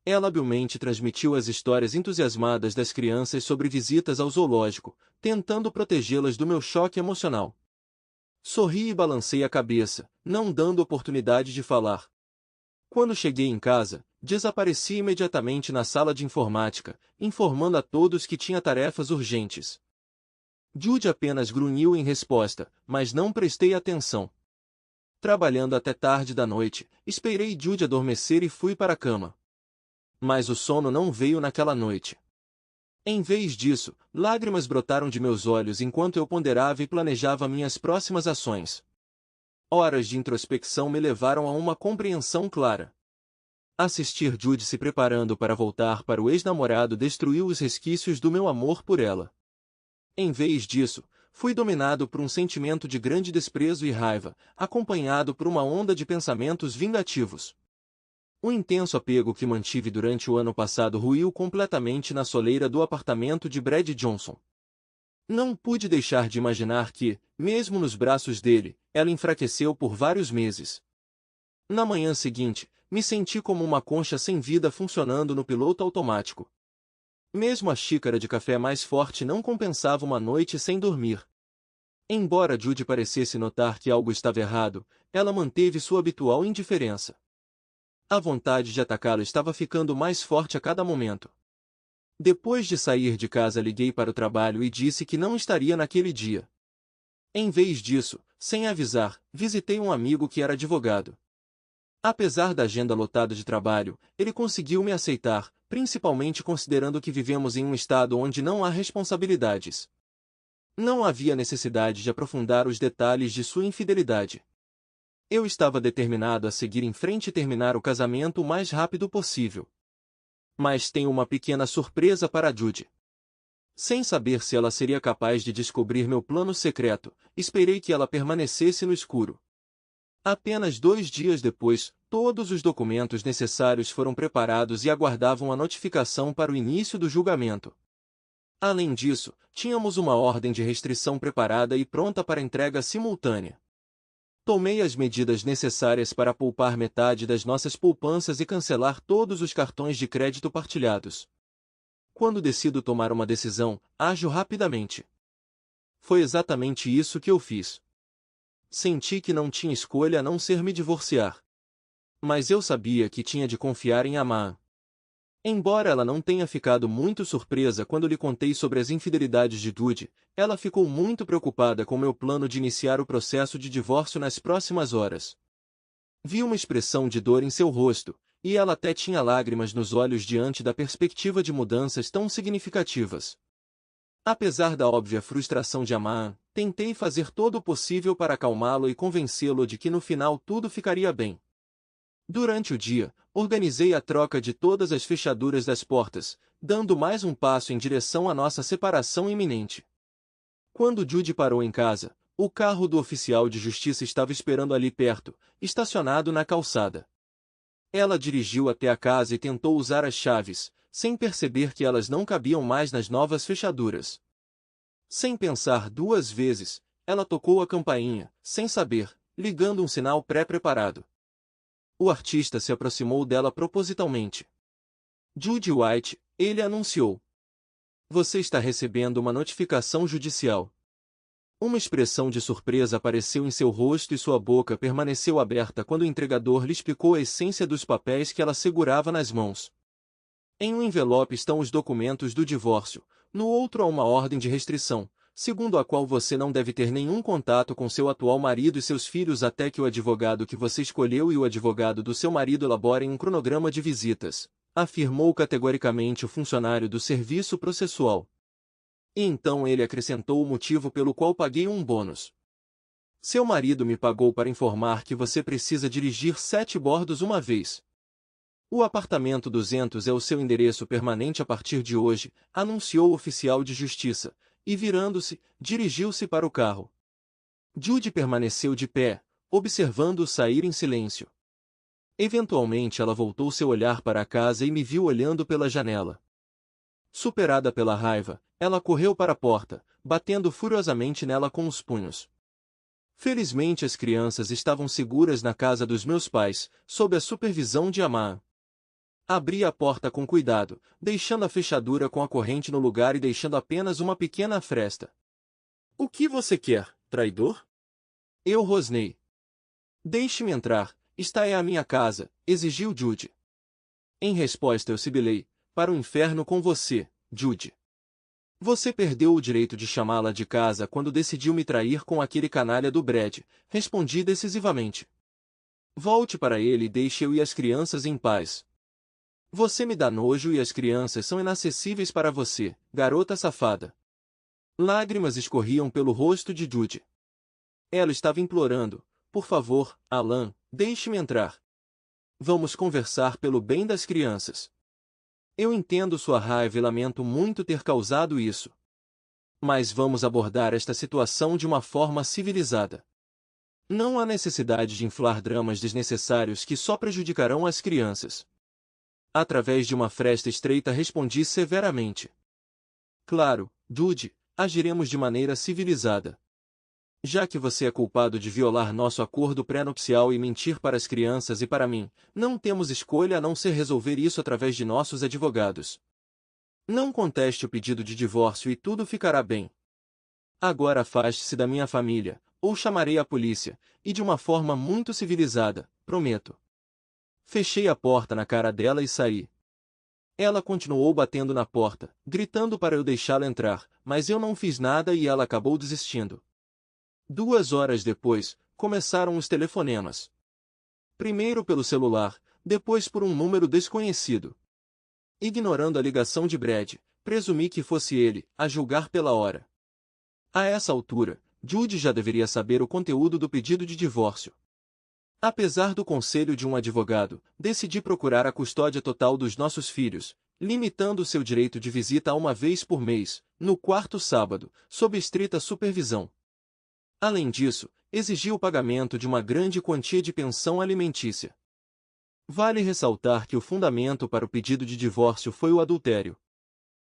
Ela habilmente transmitiu as histórias entusiasmadas das crianças sobre visitas ao zoológico, tentando protegê-las do meu choque emocional. Sorri e balancei a cabeça, não dando oportunidade de falar. Quando cheguei em casa, desapareci imediatamente na sala de informática, informando a todos que tinha tarefas urgentes. Judy apenas grunhiu em resposta, mas não prestei atenção. Trabalhando até tarde da noite, esperei Judy adormecer e fui para a cama. Mas o sono não veio naquela noite. Em vez disso, lágrimas brotaram de meus olhos enquanto eu ponderava e planejava minhas próximas ações. Horas de introspecção me levaram a uma compreensão clara. Assistir Judy se preparando para voltar para o ex-namorado destruiu os resquícios do meu amor por ela. Em vez disso, fui dominado por um sentimento de grande desprezo e raiva, acompanhado por uma onda de pensamentos vingativos. O intenso apego que mantive durante o ano passado ruiu completamente na soleira do apartamento de Brad Johnson. Não pude deixar de imaginar que, mesmo nos braços dele, ela enfraqueceu por vários meses. Na manhã seguinte, me senti como uma concha sem vida funcionando no piloto automático. Mesmo a xícara de café mais forte não compensava uma noite sem dormir. Embora Judy parecesse notar que algo estava errado, ela manteve sua habitual indiferença. A vontade de atacá-lo estava ficando mais forte a cada momento. Depois de sair de casa, liguei para o trabalho e disse que não estaria naquele dia. Em vez disso, sem avisar, visitei um amigo que era advogado. Apesar da agenda lotada de trabalho, ele conseguiu me aceitar, principalmente considerando que vivemos em um estado onde não há responsabilidades. Não havia necessidade de aprofundar os detalhes de sua infidelidade. Eu estava determinado a seguir em frente e terminar o casamento o mais rápido possível. Mas tenho uma pequena surpresa para Judy. Sem saber se ela seria capaz de descobrir meu plano secreto, esperei que ela permanecesse no escuro. Apenas 2 dias depois, todos os documentos necessários foram preparados e aguardavam a notificação para o início do julgamento. Além disso, tínhamos uma ordem de restrição preparada e pronta para entrega simultânea. Tomei as medidas necessárias para poupar metade das nossas poupanças e cancelar todos os cartões de crédito partilhados. Quando decido tomar uma decisão, ajo rapidamente. Foi exatamente isso que eu fiz. Senti que não tinha escolha a não ser me divorciar. Mas eu sabia que tinha de confiar em Amaan. Embora ela não tenha ficado muito surpresa quando lhe contei sobre as infidelidades de Jude, ela ficou muito preocupada com meu plano de iniciar o processo de divórcio nas próximas horas. Vi uma expressão de dor em seu rosto, e ela até tinha lágrimas nos olhos diante da perspectiva de mudanças tão significativas. Apesar da óbvia frustração de Amaan, tentei fazer todo o possível para acalmá-lo e convencê-lo de que no final tudo ficaria bem. Durante o dia, organizei a troca de todas as fechaduras das portas, dando mais um passo em direção à nossa separação iminente. Quando Jude parou em casa, o carro do oficial de justiça estava esperando ali perto, estacionado na calçada. Ela dirigiu até a casa e tentou usar as chaves, sem perceber que elas não cabiam mais nas novas fechaduras. Sem pensar 2 vezes, ela tocou a campainha, sem saber, ligando um sinal pré-preparado. O artista se aproximou dela propositalmente. Judy White, ele anunciou. Você está recebendo uma notificação judicial. Uma expressão de surpresa apareceu em seu rosto e sua boca permaneceu aberta quando o entregador lhe explicou a essência dos papéis que ela segurava nas mãos. Em um envelope estão os documentos do divórcio, no outro há uma ordem de restrição, segundo a qual você não deve ter nenhum contato com seu atual marido e seus filhos até que o advogado que você escolheu e o advogado do seu marido elaborem um cronograma de visitas, afirmou categoricamente o funcionário do serviço processual. E então ele acrescentou o motivo pelo qual paguei um bônus. Seu marido me pagou para informar que você precisa dirigir 7 bordos uma vez. O apartamento 200 é o seu endereço permanente a partir de hoje, anunciou o oficial de justiça, e virando-se, dirigiu-se para o carro. Judy permaneceu de pé, observando-o sair em silêncio. Eventualmente ela voltou seu olhar para a casa e me viu olhando pela janela. Superada pela raiva, ela correu para a porta, batendo furiosamente nela com os punhos. Felizmente as crianças estavam seguras na casa dos meus pais, sob a supervisão de Amaan. Abri a porta com cuidado, deixando a fechadura com a corrente no lugar e deixando apenas uma pequena fresta. O que você quer, traidor? Eu rosnei. Deixe-me entrar, esta é a minha casa, exigiu Judy. Em resposta eu sibilei, para o inferno com você, Judy. Você perdeu o direito de chamá-la de casa quando decidiu me trair com aquele canalha do Brad, respondi decisivamente. Volte para ele e deixe eu e as crianças em paz. Você me dá nojo e as crianças são inacessíveis para você, garota safada. Lágrimas escorriam pelo rosto de Judy. Ela estava implorando, por favor, Alan, deixe-me entrar. Vamos conversar pelo bem das crianças. Eu entendo sua raiva e lamento muito ter causado isso. Mas vamos abordar esta situação de uma forma civilizada. Não há necessidade de inflar dramas desnecessários que só prejudicarão as crianças. Através de uma fresta estreita respondi severamente. Claro, Judy, agiremos de maneira civilizada. Já que você é culpado de violar nosso acordo pré-nupcial e mentir para as crianças e para mim, não temos escolha a não ser resolver isso através de nossos advogados. Não conteste o pedido de divórcio e tudo ficará bem. Agora afaste-se da minha família, ou chamarei a polícia, e de uma forma muito civilizada, prometo. Fechei a porta na cara dela e saí. Ela continuou batendo na porta, gritando para eu deixá-la entrar, mas eu não fiz nada e ela acabou desistindo. 2 horas depois, começaram os telefonemas. Primeiro pelo celular, depois por um número desconhecido. Ignorando a ligação de Brad, presumi que fosse ele, a julgar pela hora. A essa altura, Judy já deveria saber o conteúdo do pedido de divórcio. Apesar do conselho de um advogado, decidi procurar a custódia total dos nossos filhos, limitando seu direito de visita a uma vez por mês, no quarto sábado, sob estrita supervisão. Além disso, exigiu o pagamento de uma grande quantia de pensão alimentícia. Vale ressaltar que o fundamento para o pedido de divórcio foi o adultério.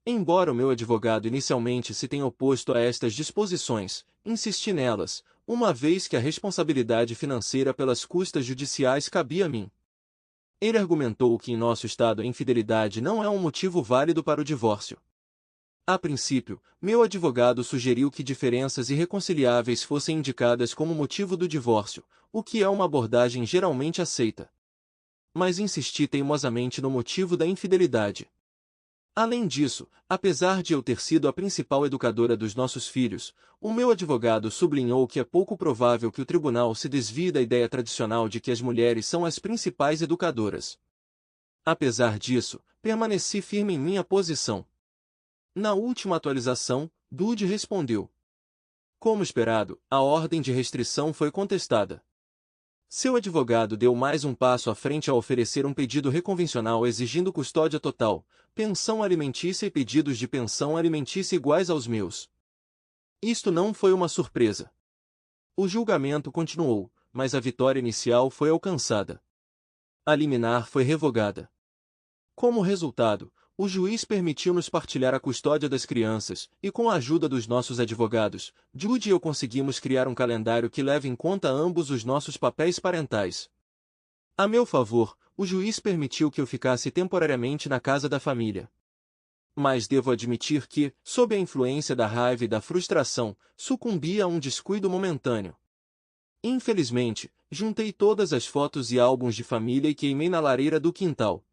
Embora o meu advogado inicialmente se tenha oposto a estas disposições, insisti nelas, uma vez que a responsabilidade financeira pelas custas judiciais cabia a mim. Ele argumentou que em nosso estado a infidelidade não é um motivo válido para o divórcio. A princípio, meu advogado sugeriu que diferenças irreconciliáveis fossem indicadas como motivo do divórcio, o que é uma abordagem geralmente aceita. Mas insisti teimosamente no motivo da infidelidade. Além disso, apesar de eu ter sido a principal educadora dos nossos filhos, o meu advogado sublinhou que é pouco provável que o tribunal se desvie da ideia tradicional de que as mulheres são as principais educadoras. Apesar disso, permaneci firme em minha posição. Na última atualização, Dude respondeu. Como esperado, a ordem de restrição foi contestada. Seu advogado deu mais um passo à frente ao oferecer um pedido reconvencional exigindo custódia total, pensão alimentícia e pedidos de pensão alimentícia iguais aos meus. Isto não foi uma surpresa. O julgamento continuou, mas a vitória inicial foi alcançada. A liminar foi revogada. Como resultado, o juiz permitiu-nos partilhar a custódia das crianças, e com a ajuda dos nossos advogados, Judy e eu conseguimos criar um calendário que leve em conta ambos os nossos papéis parentais. A meu favor, o juiz permitiu que eu ficasse temporariamente na casa da família. Mas devo admitir que, sob a influência da raiva e da frustração, sucumbi a um descuido momentâneo. Infelizmente, juntei todas as fotos e álbuns de família e queimei na lareira do quintal.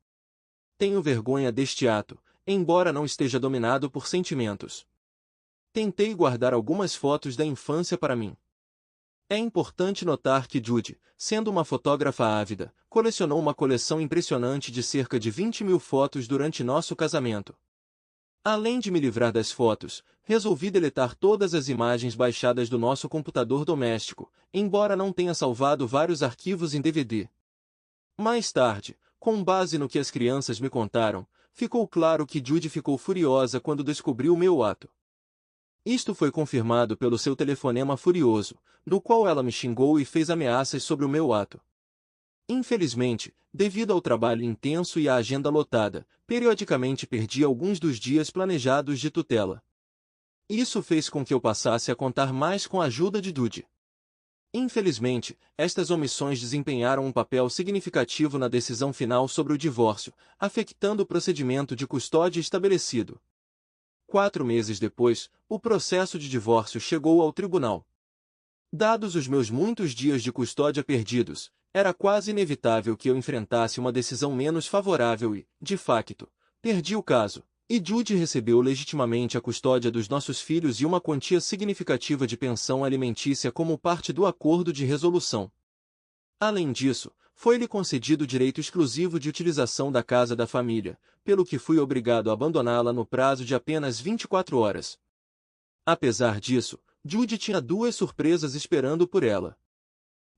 Tenho vergonha deste ato, embora não esteja dominado por sentimentos. Tentei guardar algumas fotos da infância para mim. É importante notar que Judy, sendo uma fotógrafa ávida, colecionou uma coleção impressionante de cerca de 20.000 fotos durante nosso casamento. Além de me livrar das fotos, resolvi deletar todas as imagens baixadas do nosso computador doméstico, embora não tenha salvado vários arquivos em DVD. Mais tarde, com base no que as crianças me contaram, ficou claro que Judy ficou furiosa quando descobriu o meu ato. Isto foi confirmado pelo seu telefonema furioso, no qual ela me xingou e fez ameaças sobre o meu ato. Infelizmente, devido ao trabalho intenso e à agenda lotada, periodicamente perdi alguns dos dias planejados de tutela. Isso fez com que eu passasse a contar mais com a ajuda de Judy. Infelizmente, estas omissões desempenharam um papel significativo na decisão final sobre o divórcio, afetando o procedimento de custódia estabelecido. 4 meses depois, o processo de divórcio chegou ao tribunal. Dados os meus muitos dias de custódia perdidos, era quase inevitável que eu enfrentasse uma decisão menos favorável e, de facto, perdi o caso. E Judy recebeu legitimamente a custódia dos nossos filhos e uma quantia significativa de pensão alimentícia como parte do acordo de resolução. Além disso, foi-lhe concedido o direito exclusivo de utilização da casa da família, pelo que fui obrigado a abandoná-la no prazo de apenas 24 horas. Apesar disso, Judy tinha 2 surpresas esperando por ela.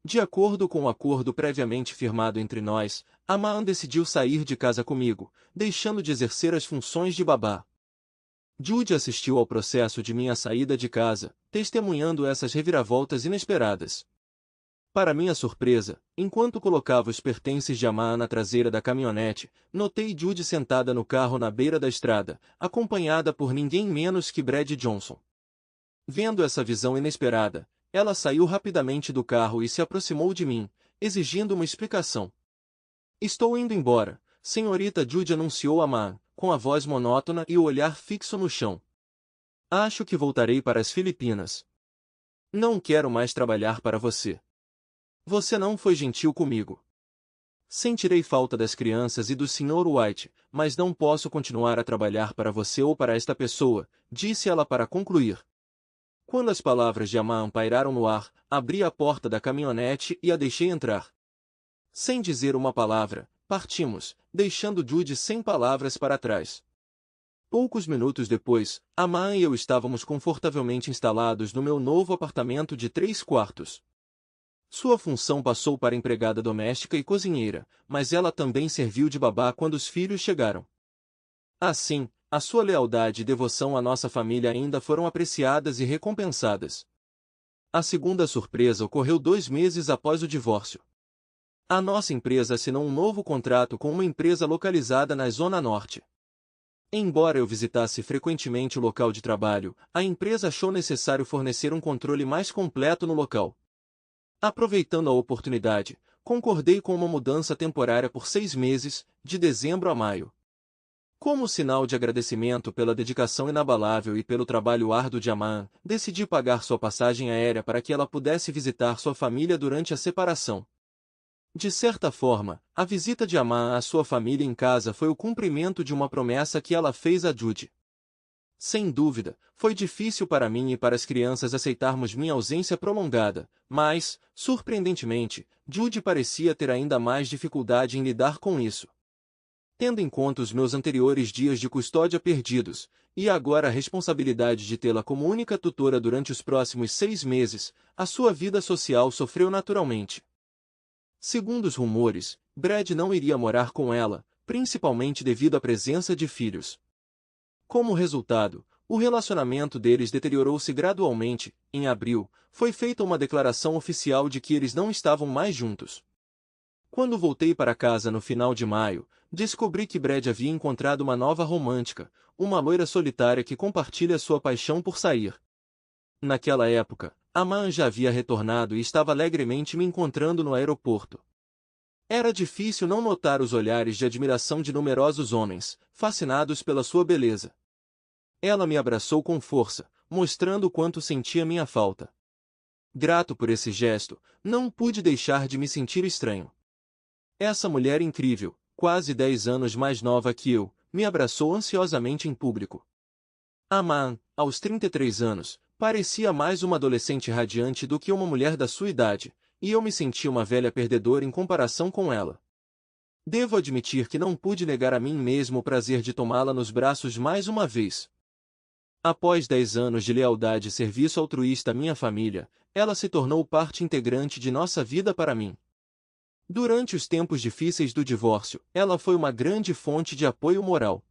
De acordo com o acordo previamente firmado entre nós, Amaan decidiu sair de casa comigo, deixando de exercer as funções de babá. Judy assistiu ao processo de minha saída de casa, testemunhando essas reviravoltas inesperadas. Para minha surpresa, enquanto colocava os pertences de Amaan na traseira da caminhonete, notei Judy sentada no carro na beira da estrada, acompanhada por ninguém menos que Brad Johnson. Vendo essa visão inesperada, ela saiu rapidamente do carro e se aproximou de mim, exigindo uma explicação. Estou indo embora, senhorita Judy, anunciou Amaan, com a voz monótona e o olhar fixo no chão. Acho que voltarei para as Filipinas. Não quero mais trabalhar para você. Você não foi gentil comigo. Sentirei falta das crianças e do Sr. White, mas não posso continuar a trabalhar para você ou para esta pessoa, disse ela para concluir. Quando as palavras de Amaan pairaram no ar, abri a porta da caminhonete e a deixei entrar. Sem dizer uma palavra, partimos, deixando Judy sem palavras para trás. Poucos minutos depois, Amaan e eu estávamos confortavelmente instalados no meu novo apartamento de 3 quartos. Sua função passou para empregada doméstica e cozinheira, mas ela também serviu de babá quando os filhos chegaram. Assim, a sua lealdade e devoção à nossa família ainda foram apreciadas e recompensadas. A segunda surpresa ocorreu 2 meses após o divórcio. A nossa empresa assinou um novo contrato com uma empresa localizada na Zona Norte. Embora eu visitasse frequentemente o local de trabalho, a empresa achou necessário fornecer um controle mais completo no local. Aproveitando a oportunidade, concordei com uma mudança temporária por 6 meses, de dezembro a maio. Como sinal de agradecimento pela dedicação inabalável e pelo trabalho árduo de Aman, decidi pagar sua passagem aérea para que ela pudesse visitar sua família durante a separação. De certa forma, a visita de Aman à sua família em casa foi o cumprimento de uma promessa que ela fez a Judy. Sem dúvida, foi difícil para mim e para as crianças aceitarmos minha ausência prolongada, mas, surpreendentemente, Judy parecia ter ainda mais dificuldade em lidar com isso. Tendo em conta os meus anteriores dias de custódia perdidos, e agora a responsabilidade de tê-la como única tutora durante os próximos 6 meses, a sua vida social sofreu naturalmente. Segundo os rumores, Brad não iria morar com ela, principalmente devido à presença de filhos. Como resultado, o relacionamento deles deteriorou-se gradualmente. Em abril, foi feita uma declaração oficial de que eles não estavam mais juntos. Quando voltei para casa no final de maio, descobri que Brad havia encontrado uma nova romântica, uma loira solitária que compartilha sua paixão por sair. Naquela época, Aman já havia retornado e estava alegremente me encontrando no aeroporto. Era difícil não notar os olhares de admiração de numerosos homens, fascinados pela sua beleza. Ela me abraçou com força, mostrando o quanto sentia minha falta. Grato por esse gesto, não pude deixar de me sentir estranho. Essa mulher incrível, quase 10 anos mais nova que eu, me abraçou ansiosamente em público. Aman, aos 33 anos, parecia mais uma adolescente radiante do que uma mulher da sua idade, e eu me sentia uma velha perdedora em comparação com ela. Devo admitir que não pude negar a mim mesmo o prazer de tomá-la nos braços mais uma vez. Após 10 anos de lealdade e serviço altruísta à minha família, ela se tornou parte integrante de nossa vida para mim. Durante os tempos difíceis do divórcio, ela foi uma grande fonte de apoio moral.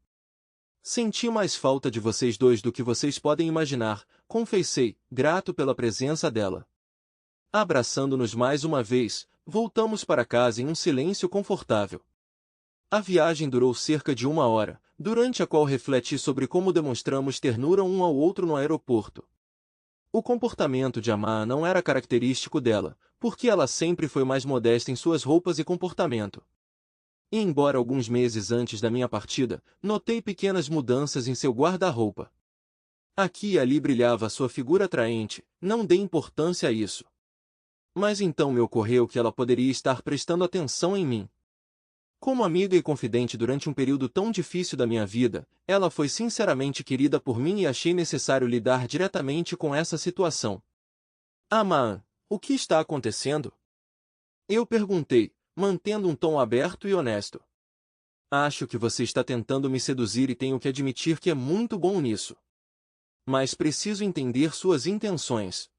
Senti mais falta de vocês dois do que vocês podem imaginar, confessei, grato pela presença dela. Abraçando-nos mais uma vez, voltamos para casa em um silêncio confortável. A viagem durou cerca de 1 hora, durante a qual refleti sobre como demonstramos ternura um ao outro no aeroporto. O comportamento de Aman não era característico dela, porque ela sempre foi mais modesta em suas roupas e comportamento. E embora alguns meses antes da minha partida, notei pequenas mudanças em seu guarda-roupa. Aqui e ali brilhava sua figura atraente, não dei importância a isso. Mas então me ocorreu que ela poderia estar prestando atenção em mim. Como amiga e confidente durante um período tão difícil da minha vida, ela foi sinceramente querida por mim e achei necessário lidar diretamente com essa situação. Aman, o que está acontecendo? Eu perguntei, mantendo um tom aberto e honesto. Acho que você está tentando me seduzir e tenho que admitir que é muito bom nisso. Mas preciso entender suas intenções.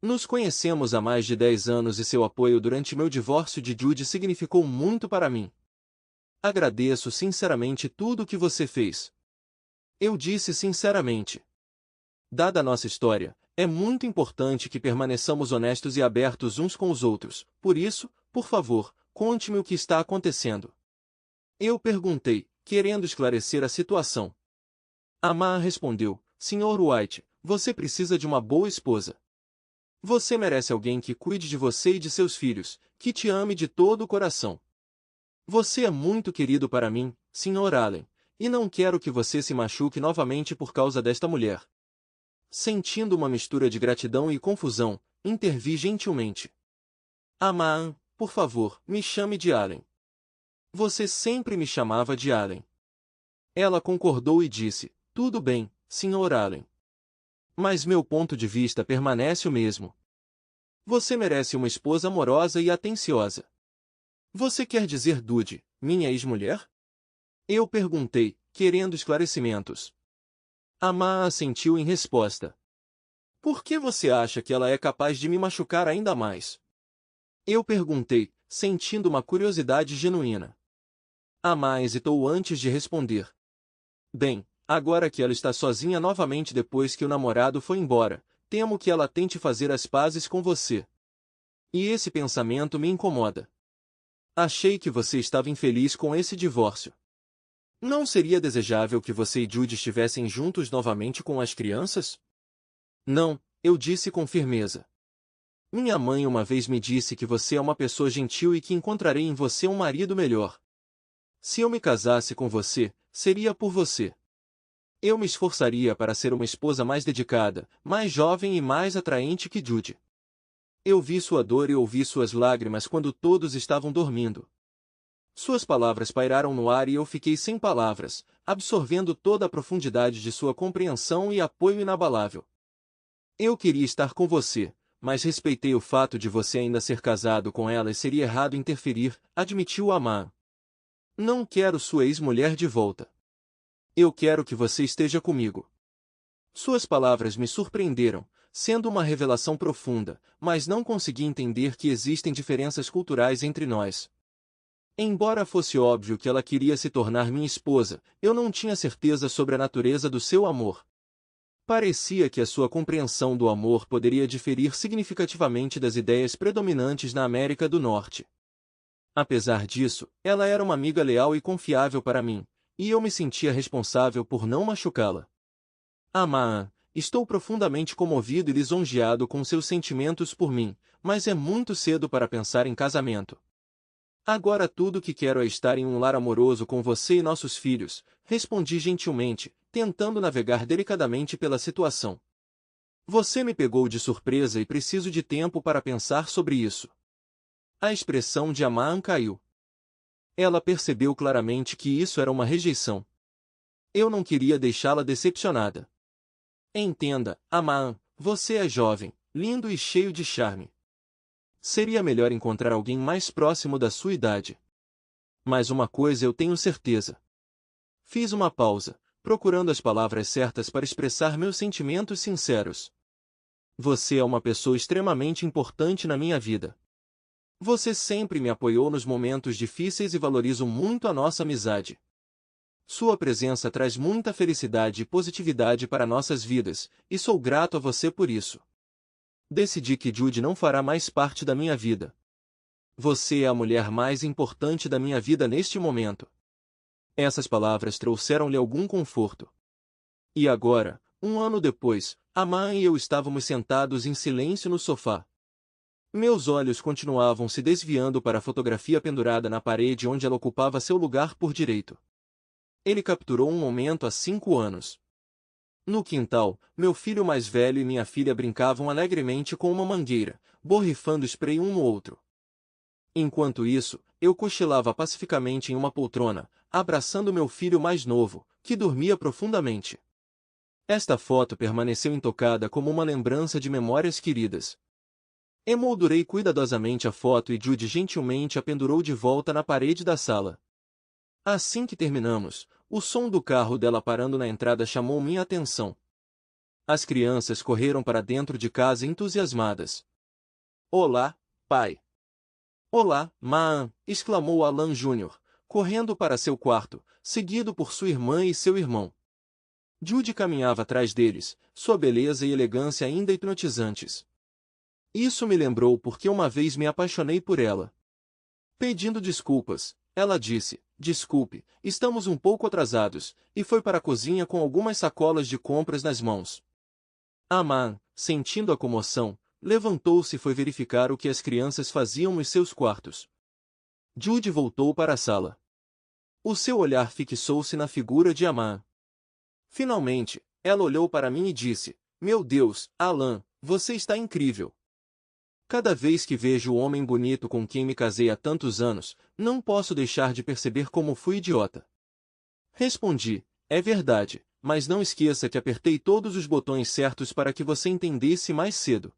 Nos conhecemos há mais de 10 anos e seu apoio durante meu divórcio de Judy significou muito para mim. Agradeço sinceramente tudo o que você fez. Eu disse sinceramente. Dada a nossa história, é muito importante que permaneçamos honestos e abertos uns com os outros, por isso, por favor, conte-me o que está acontecendo. Eu perguntei, querendo esclarecer a situação. Aman respondeu, Sr. White, você precisa de uma boa esposa. Você merece alguém que cuide de você e de seus filhos, que te ame de todo o coração. Você é muito querido para mim, Sr. Allen, e não quero que você se machuque novamente por causa desta mulher. Sentindo uma mistura de gratidão e confusão, intervi gentilmente. Aman, por favor, me chame de Allen. Você sempre me chamava de Allen. Ela concordou e disse, tudo bem, Sr. Allen. Mas meu ponto de vista permanece o mesmo. Você merece uma esposa amorosa e atenciosa. Você quer dizer Judy, minha ex-mulher? Eu perguntei, querendo esclarecimentos. Aman assentiu em resposta. Por que você acha que ela é capaz de me machucar ainda mais? Eu perguntei, sentindo uma curiosidade genuína. Aman hesitou antes de responder. Bem, agora que ela está sozinha novamente depois que o namorado foi embora, temo que ela tente fazer as pazes com você. E esse pensamento me incomoda. Achei que você estava infeliz com esse divórcio. Não seria desejável que você e Judy estivessem juntos novamente com as crianças? Não, eu disse com firmeza. Minha mãe uma vez me disse que você é uma pessoa gentil e que encontrarei em você um marido melhor. Se eu me casasse com você, seria por você. Eu me esforçaria para ser uma esposa mais dedicada, mais jovem e mais atraente que Judy. Eu vi sua dor e ouvi suas lágrimas quando todos estavam dormindo. Suas palavras pairaram no ar e eu fiquei sem palavras, absorvendo toda a profundidade de sua compreensão e apoio inabalável. Eu queria estar com você, mas respeitei o fato de você ainda ser casado com ela e seria errado interferir, admitiu Aman. Não quero sua ex-mulher de volta. Eu quero que você esteja comigo. Suas palavras me surpreenderam, sendo uma revelação profunda, mas não consegui entender que existem diferenças culturais entre nós. Embora fosse óbvio que ela queria se tornar minha esposa, eu não tinha certeza sobre a natureza do seu amor. Parecia que a sua compreensão do amor poderia diferir significativamente das ideias predominantes na América do Norte. Apesar disso, ela era uma amiga leal e confiável para mim, e eu me sentia responsável por não machucá-la. Aman, estou profundamente comovido e lisonjeado com seus sentimentos por mim, mas é muito cedo para pensar em casamento. Agora tudo o que quero é estar em um lar amoroso com você e nossos filhos, respondi gentilmente, tentando navegar delicadamente pela situação. Você me pegou de surpresa e preciso de tempo para pensar sobre isso. A expressão de Aman caiu. Ela percebeu claramente que isso era uma rejeição. Eu não queria deixá-la decepcionada. Entenda, Aman, você é jovem, lindo e cheio de charme. Seria melhor encontrar alguém mais próximo da sua idade. Mas uma coisa eu tenho certeza. Fiz uma pausa, procurando as palavras certas para expressar meus sentimentos sinceros. Você é uma pessoa extremamente importante na minha vida. Você sempre me apoiou nos momentos difíceis e valorizo muito a nossa amizade. Sua presença traz muita felicidade e positividade para nossas vidas, e sou grato a você por isso. Decidi que Judy não fará mais parte da minha vida. Você é a mulher mais importante da minha vida neste momento. Essas palavras trouxeram-lhe algum conforto. E agora, um ano depois, a mãe e eu estávamos sentados em silêncio no sofá. Meus olhos continuavam se desviando para a fotografia pendurada na parede onde ela ocupava seu lugar por direito. Ele capturou um momento há 5 anos. No quintal, meu filho mais velho e minha filha brincavam alegremente com uma mangueira, borrifando spray um no outro. Enquanto isso, eu cochilava pacificamente em uma poltrona, abraçando meu filho mais novo, que dormia profundamente. Esta foto permaneceu intocada como uma lembrança de memórias queridas. Emoldurei cuidadosamente a foto e Judy gentilmente a pendurou de volta na parede da sala. Assim que terminamos, o som do carro dela parando na entrada chamou minha atenção. As crianças correram para dentro de casa entusiasmadas. Olá, pai! Olá, Maan! Exclamou Alan Jr., correndo para seu quarto, seguido por sua irmã e seu irmão. Judy caminhava atrás deles, sua beleza e elegância ainda hipnotizantes. Isso me lembrou porque uma vez me apaixonei por ela. Pedindo desculpas, ela disse, desculpe, estamos um pouco atrasados, e foi para a cozinha com algumas sacolas de compras nas mãos. Aman, sentindo a comoção, levantou-se e foi verificar o que as crianças faziam nos seus quartos. Judy voltou para a sala. O seu olhar fixou-se na figura de Aman. Finalmente, ela olhou para mim e disse, meu Deus, Alan, você está incrível. Cada vez que vejo o homem bonito com quem me casei há tantos anos, não posso deixar de perceber como fui idiota. Respondi, é verdade, mas não esqueça que apertei todos os botões certos para que você entendesse mais cedo.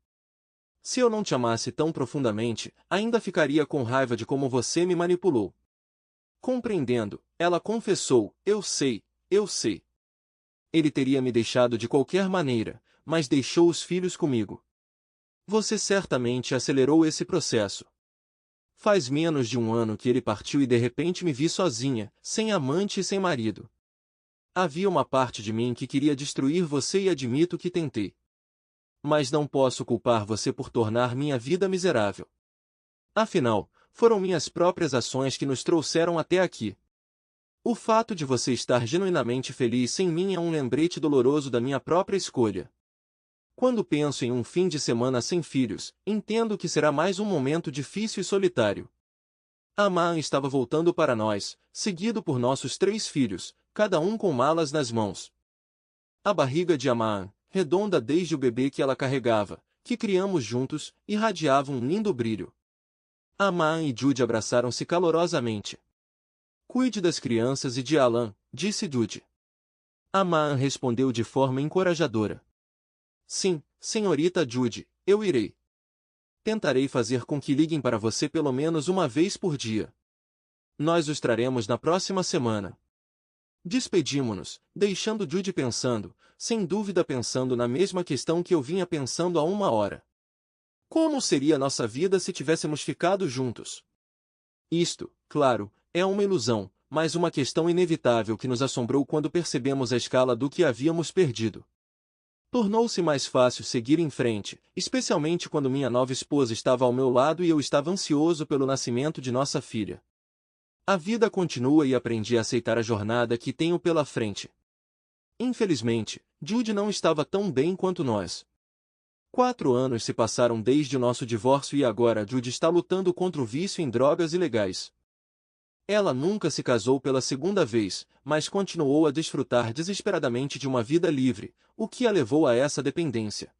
Se eu não te amasse tão profundamente, ainda ficaria com raiva de como você me manipulou. Compreendendo, ela confessou, eu sei, eu sei. Ele teria me deixado de qualquer maneira, mas deixou os filhos comigo. Você certamente acelerou esse processo. Faz menos de um ano que ele partiu e de repente me vi sozinha, sem amante e sem marido. Havia uma parte de mim que queria destruir você e admito que tentei. Mas não posso culpar você por tornar minha vida miserável. Afinal, foram minhas próprias ações que nos trouxeram até aqui. O fato de você estar genuinamente feliz sem mim é um lembrete doloroso da minha própria escolha. Quando penso em um fim de semana sem filhos, entendo que será mais um momento difícil e solitário. Aman estava voltando para nós, seguido por nossos 3 filhos, cada um com malas nas mãos. A barriga de Aman, redonda desde o bebê que ela carregava, que criamos juntos, irradiava um lindo brilho. Aman e Jude abraçaram-se calorosamente. Cuide das crianças e de Alan, disse Jude. Aman respondeu de forma encorajadora. Sim, senhorita Jude, eu irei. Tentarei fazer com que liguem para você pelo menos uma vez por dia. Nós os traremos na próxima semana. Despedimo-nos, deixando Jude pensando, sem dúvida pensando na mesma questão que eu vinha pensando há uma hora. Como seria nossa vida se tivéssemos ficado juntos? Isto, claro, é uma ilusão, mas uma questão inevitável que nos assombrou quando percebemos a escala do que havíamos perdido. Tornou-se mais fácil seguir em frente, especialmente quando minha nova esposa estava ao meu lado e eu estava ansioso pelo nascimento de nossa filha. A vida continua e aprendi a aceitar a jornada que tenho pela frente. Infelizmente, Jude não estava tão bem quanto nós. 4 anos se passaram desde o nosso divórcio e agora Jude está lutando contra o vício em drogas ilegais. Ela nunca se casou pela segunda vez, mas continuou a desfrutar desesperadamente de uma vida livre, o que a levou a essa dependência.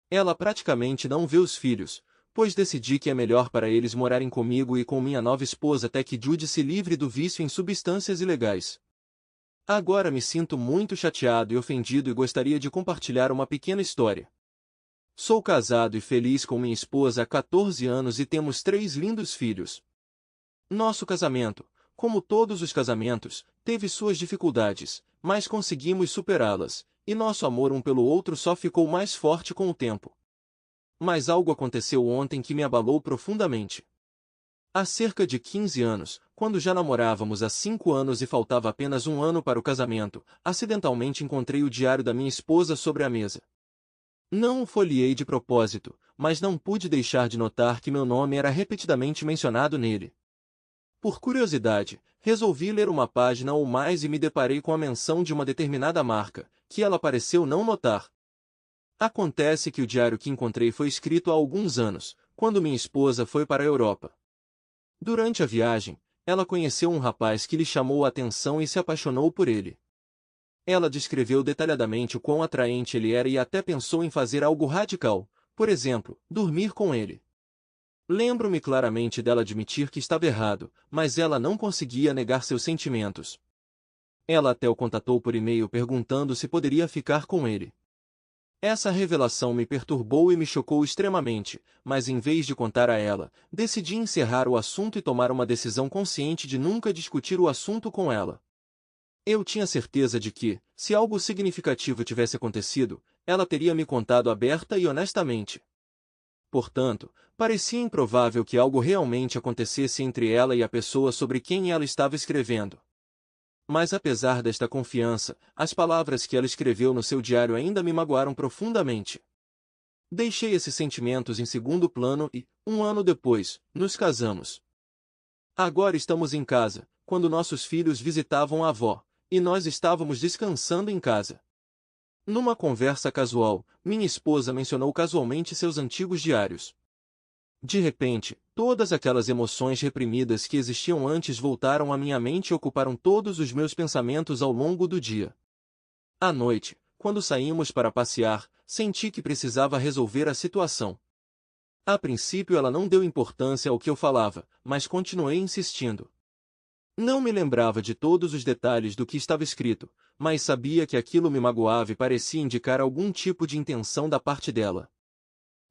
Ela praticamente não vê os filhos, pois decidi que é melhor para eles morarem comigo e com minha nova esposa até que Jude se livre do vício em substâncias ilegais. Agora me sinto muito chateado e ofendido e gostaria de compartilhar uma pequena história. Sou casado e feliz com minha esposa há 14 anos e temos 3 lindos filhos. Nosso casamento, como todos os casamentos, teve suas dificuldades, mas conseguimos superá-las, e nosso amor um pelo outro só ficou mais forte com o tempo. Mas algo aconteceu ontem que me abalou profundamente. Há cerca de 15 anos, quando já namorávamos há 5 anos e faltava apenas um ano para o casamento, acidentalmente encontrei o diário da minha esposa sobre a mesa. Não o folheei de propósito, mas não pude deixar de notar que meu nome era repetidamente mencionado nele. Por curiosidade, resolvi ler uma página ou mais e me deparei com a menção de uma determinada marca, que ela pareceu não notar. Acontece que o diário que encontrei foi escrito há alguns anos, quando minha esposa foi para a Europa. Durante a viagem, ela conheceu um rapaz que lhe chamou a atenção e se apaixonou por ele. Ela descreveu detalhadamente o quão atraente ele era e até pensou em fazer algo radical, por exemplo, dormir com ele. Lembro-me claramente dela admitir que estava errado, mas ela não conseguia negar seus sentimentos. Ela até o contatou por e-mail perguntando se poderia ficar com ele. Essa revelação me perturbou e me chocou extremamente, mas em vez de contar a ela, decidi encerrar o assunto e tomar uma decisão consciente de nunca discutir o assunto com ela. Eu tinha certeza de que, se algo significativo tivesse acontecido, ela teria me contado aberta e honestamente. Portanto, parecia improvável que algo realmente acontecesse entre ela e a pessoa sobre quem ela estava escrevendo. Mas apesar desta confiança, as palavras que ela escreveu no seu diário ainda me magoaram profundamente. Deixei esses sentimentos em segundo plano e, um ano depois, nos casamos. Agora estamos em casa, quando nossos filhos visitavam a avó, e nós estávamos descansando em casa. Numa conversa casual, minha esposa mencionou casualmente seus antigos diários. De repente, todas aquelas emoções reprimidas que existiam antes voltaram à minha mente e ocuparam todos os meus pensamentos ao longo do dia. À noite, quando saímos para passear, senti que precisava resolver a situação. A princípio ela não deu importância ao que eu falava, mas continuei insistindo. Não me lembrava de todos os detalhes do que estava escrito, mas sabia que aquilo me magoava e parecia indicar algum tipo de intenção da parte dela.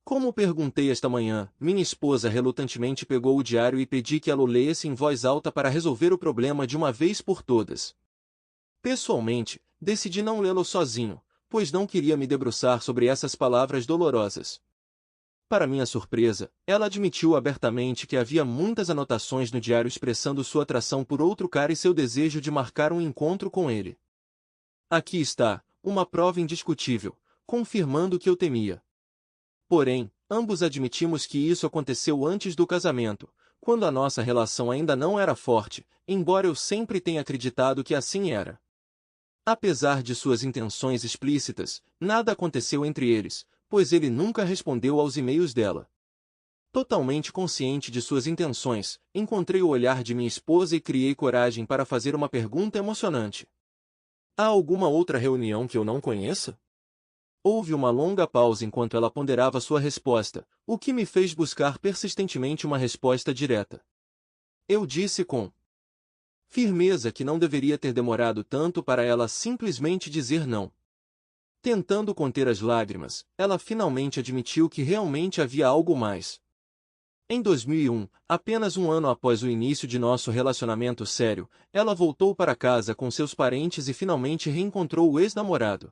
Como perguntei esta manhã, minha esposa relutantemente pegou o diário e pedi que ela o lesse em voz alta para resolver o problema de uma vez por todas. Pessoalmente, decidi não lê-lo sozinho, pois não queria me debruçar sobre essas palavras dolorosas. Para minha surpresa, ela admitiu abertamente que havia muitas anotações no diário expressando sua atração por outro cara e seu desejo de marcar um encontro com ele. Aqui está, uma prova indiscutível, confirmando o que eu temia. Porém, ambos admitimos que isso aconteceu antes do casamento, quando a nossa relação ainda não era forte, embora eu sempre tenha acreditado que assim era. Apesar de suas intenções explícitas, nada aconteceu entre eles, pois ele nunca respondeu aos e-mails dela. Totalmente consciente de suas intenções, encontrei o olhar de minha esposa e criei coragem para fazer uma pergunta emocionante. Há alguma outra reunião que eu não conheça? Houve uma longa pausa enquanto ela ponderava sua resposta, o que me fez buscar persistentemente uma resposta direta. Eu disse com firmeza que não deveria ter demorado tanto para ela simplesmente dizer não. Tentando conter as lágrimas, ela finalmente admitiu que realmente havia algo mais. Em 2001, apenas um ano após o início de nosso relacionamento sério, ela voltou para casa com seus parentes e finalmente reencontrou o ex-namorado.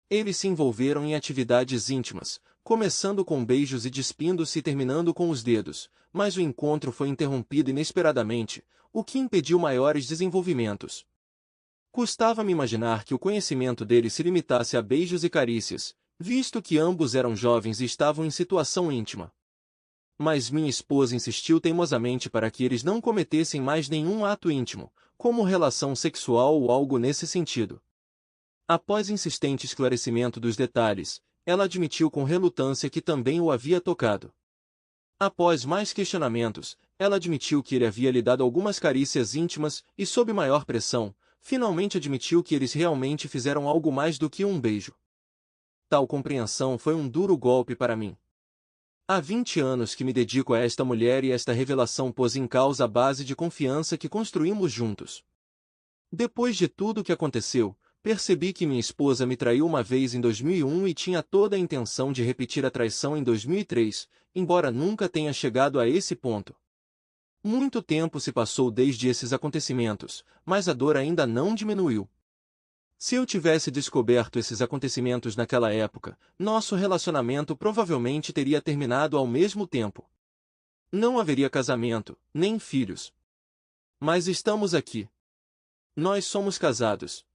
Eles se envolveram em atividades íntimas, começando com beijos e despindo-se e terminando com os dedos, mas o encontro foi interrompido inesperadamente, o que impediu maiores desenvolvimentos. Custava-me imaginar que o conhecimento deles se limitasse a beijos e carícias, visto que ambos eram jovens e estavam em situação íntima. Mas minha esposa insistiu teimosamente para que eles não cometessem mais nenhum ato íntimo, como relação sexual ou algo nesse sentido. Após insistente esclarecimento dos detalhes, ela admitiu com relutância que também o havia tocado. Após mais questionamentos, ela admitiu que ele havia lhe dado algumas carícias íntimas e, sob maior pressão, finalmente admitiu que eles realmente fizeram algo mais do que um beijo. Tal compreensão foi um duro golpe para mim. Há 20 anos que me dedico a esta mulher e esta revelação pôs em causa a base de confiança que construímos juntos. Depois de tudo o que aconteceu, percebi que minha esposa me traiu uma vez em 2001 e tinha toda a intenção de repetir a traição em 2003, embora nunca tenha chegado a esse ponto. Muito tempo se passou desde esses acontecimentos, mas a dor ainda não diminuiu. Se eu tivesse descoberto esses acontecimentos naquela época, nosso relacionamento provavelmente teria terminado ao mesmo tempo. Não haveria casamento, nem filhos. Mas estamos aqui. Nós somos casados.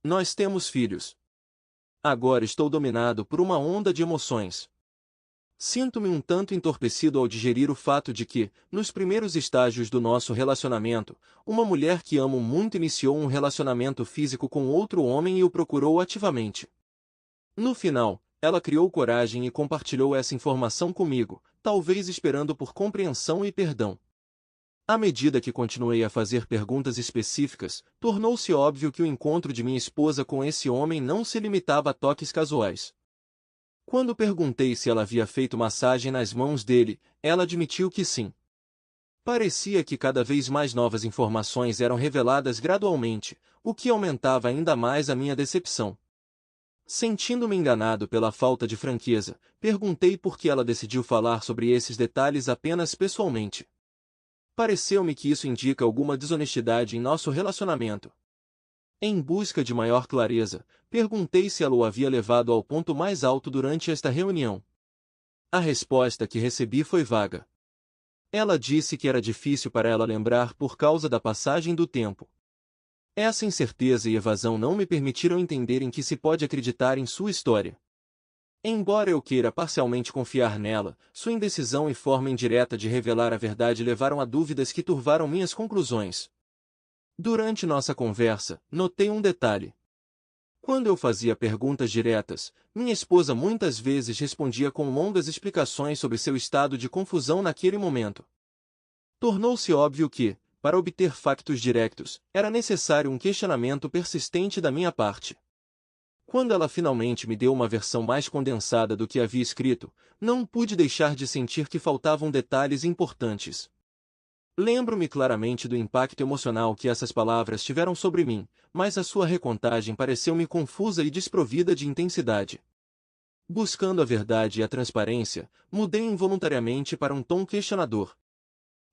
Nós temos filhos. Agora estou dominado por uma onda de emoções. Sinto-me um tanto entorpecido ao digerir o fato de que, nos primeiros estágios do nosso relacionamento, uma mulher que amo muito iniciou um relacionamento físico com outro homem e o procurou ativamente. No final, ela criou coragem e compartilhou essa informação comigo, talvez esperando por compreensão e perdão. À medida que continuei a fazer perguntas específicas, tornou-se óbvio que o encontro de minha esposa com esse homem não se limitava a toques casuais. Quando perguntei se ela havia feito massagem nas mãos dele, ela admitiu que sim. Parecia que cada vez mais novas informações eram reveladas gradualmente, o que aumentava ainda mais a minha decepção. Sentindo-me enganado pela falta de franqueza, perguntei por que ela decidiu falar sobre esses detalhes apenas pessoalmente. Pareceu-me que isso indica alguma desonestidade em nosso relacionamento. Em busca de maior clareza, perguntei se ela o havia levado ao ponto mais alto durante esta reunião. A resposta que recebi foi vaga. Ela disse que era difícil para ela lembrar por causa da passagem do tempo. Essa incerteza e evasão não me permitiram entender em que se pode acreditar em sua história. Embora eu queira parcialmente confiar nela, sua indecisão e forma indireta de revelar a verdade levaram a dúvidas que turvaram minhas conclusões. Durante nossa conversa, notei um detalhe. Quando eu fazia perguntas diretas, minha esposa muitas vezes respondia com longas explicações sobre seu estado de confusão naquele momento. Tornou-se óbvio que, para obter factos diretos, era necessário um questionamento persistente da minha parte. Quando ela finalmente me deu uma versão mais condensada do que havia escrito, não pude deixar de sentir que faltavam detalhes importantes. Lembro-me claramente do impacto emocional que essas palavras tiveram sobre mim, mas a sua recontagem pareceu-me confusa e desprovida de intensidade. Buscando a verdade e a transparência, mudei involuntariamente para um tom questionador.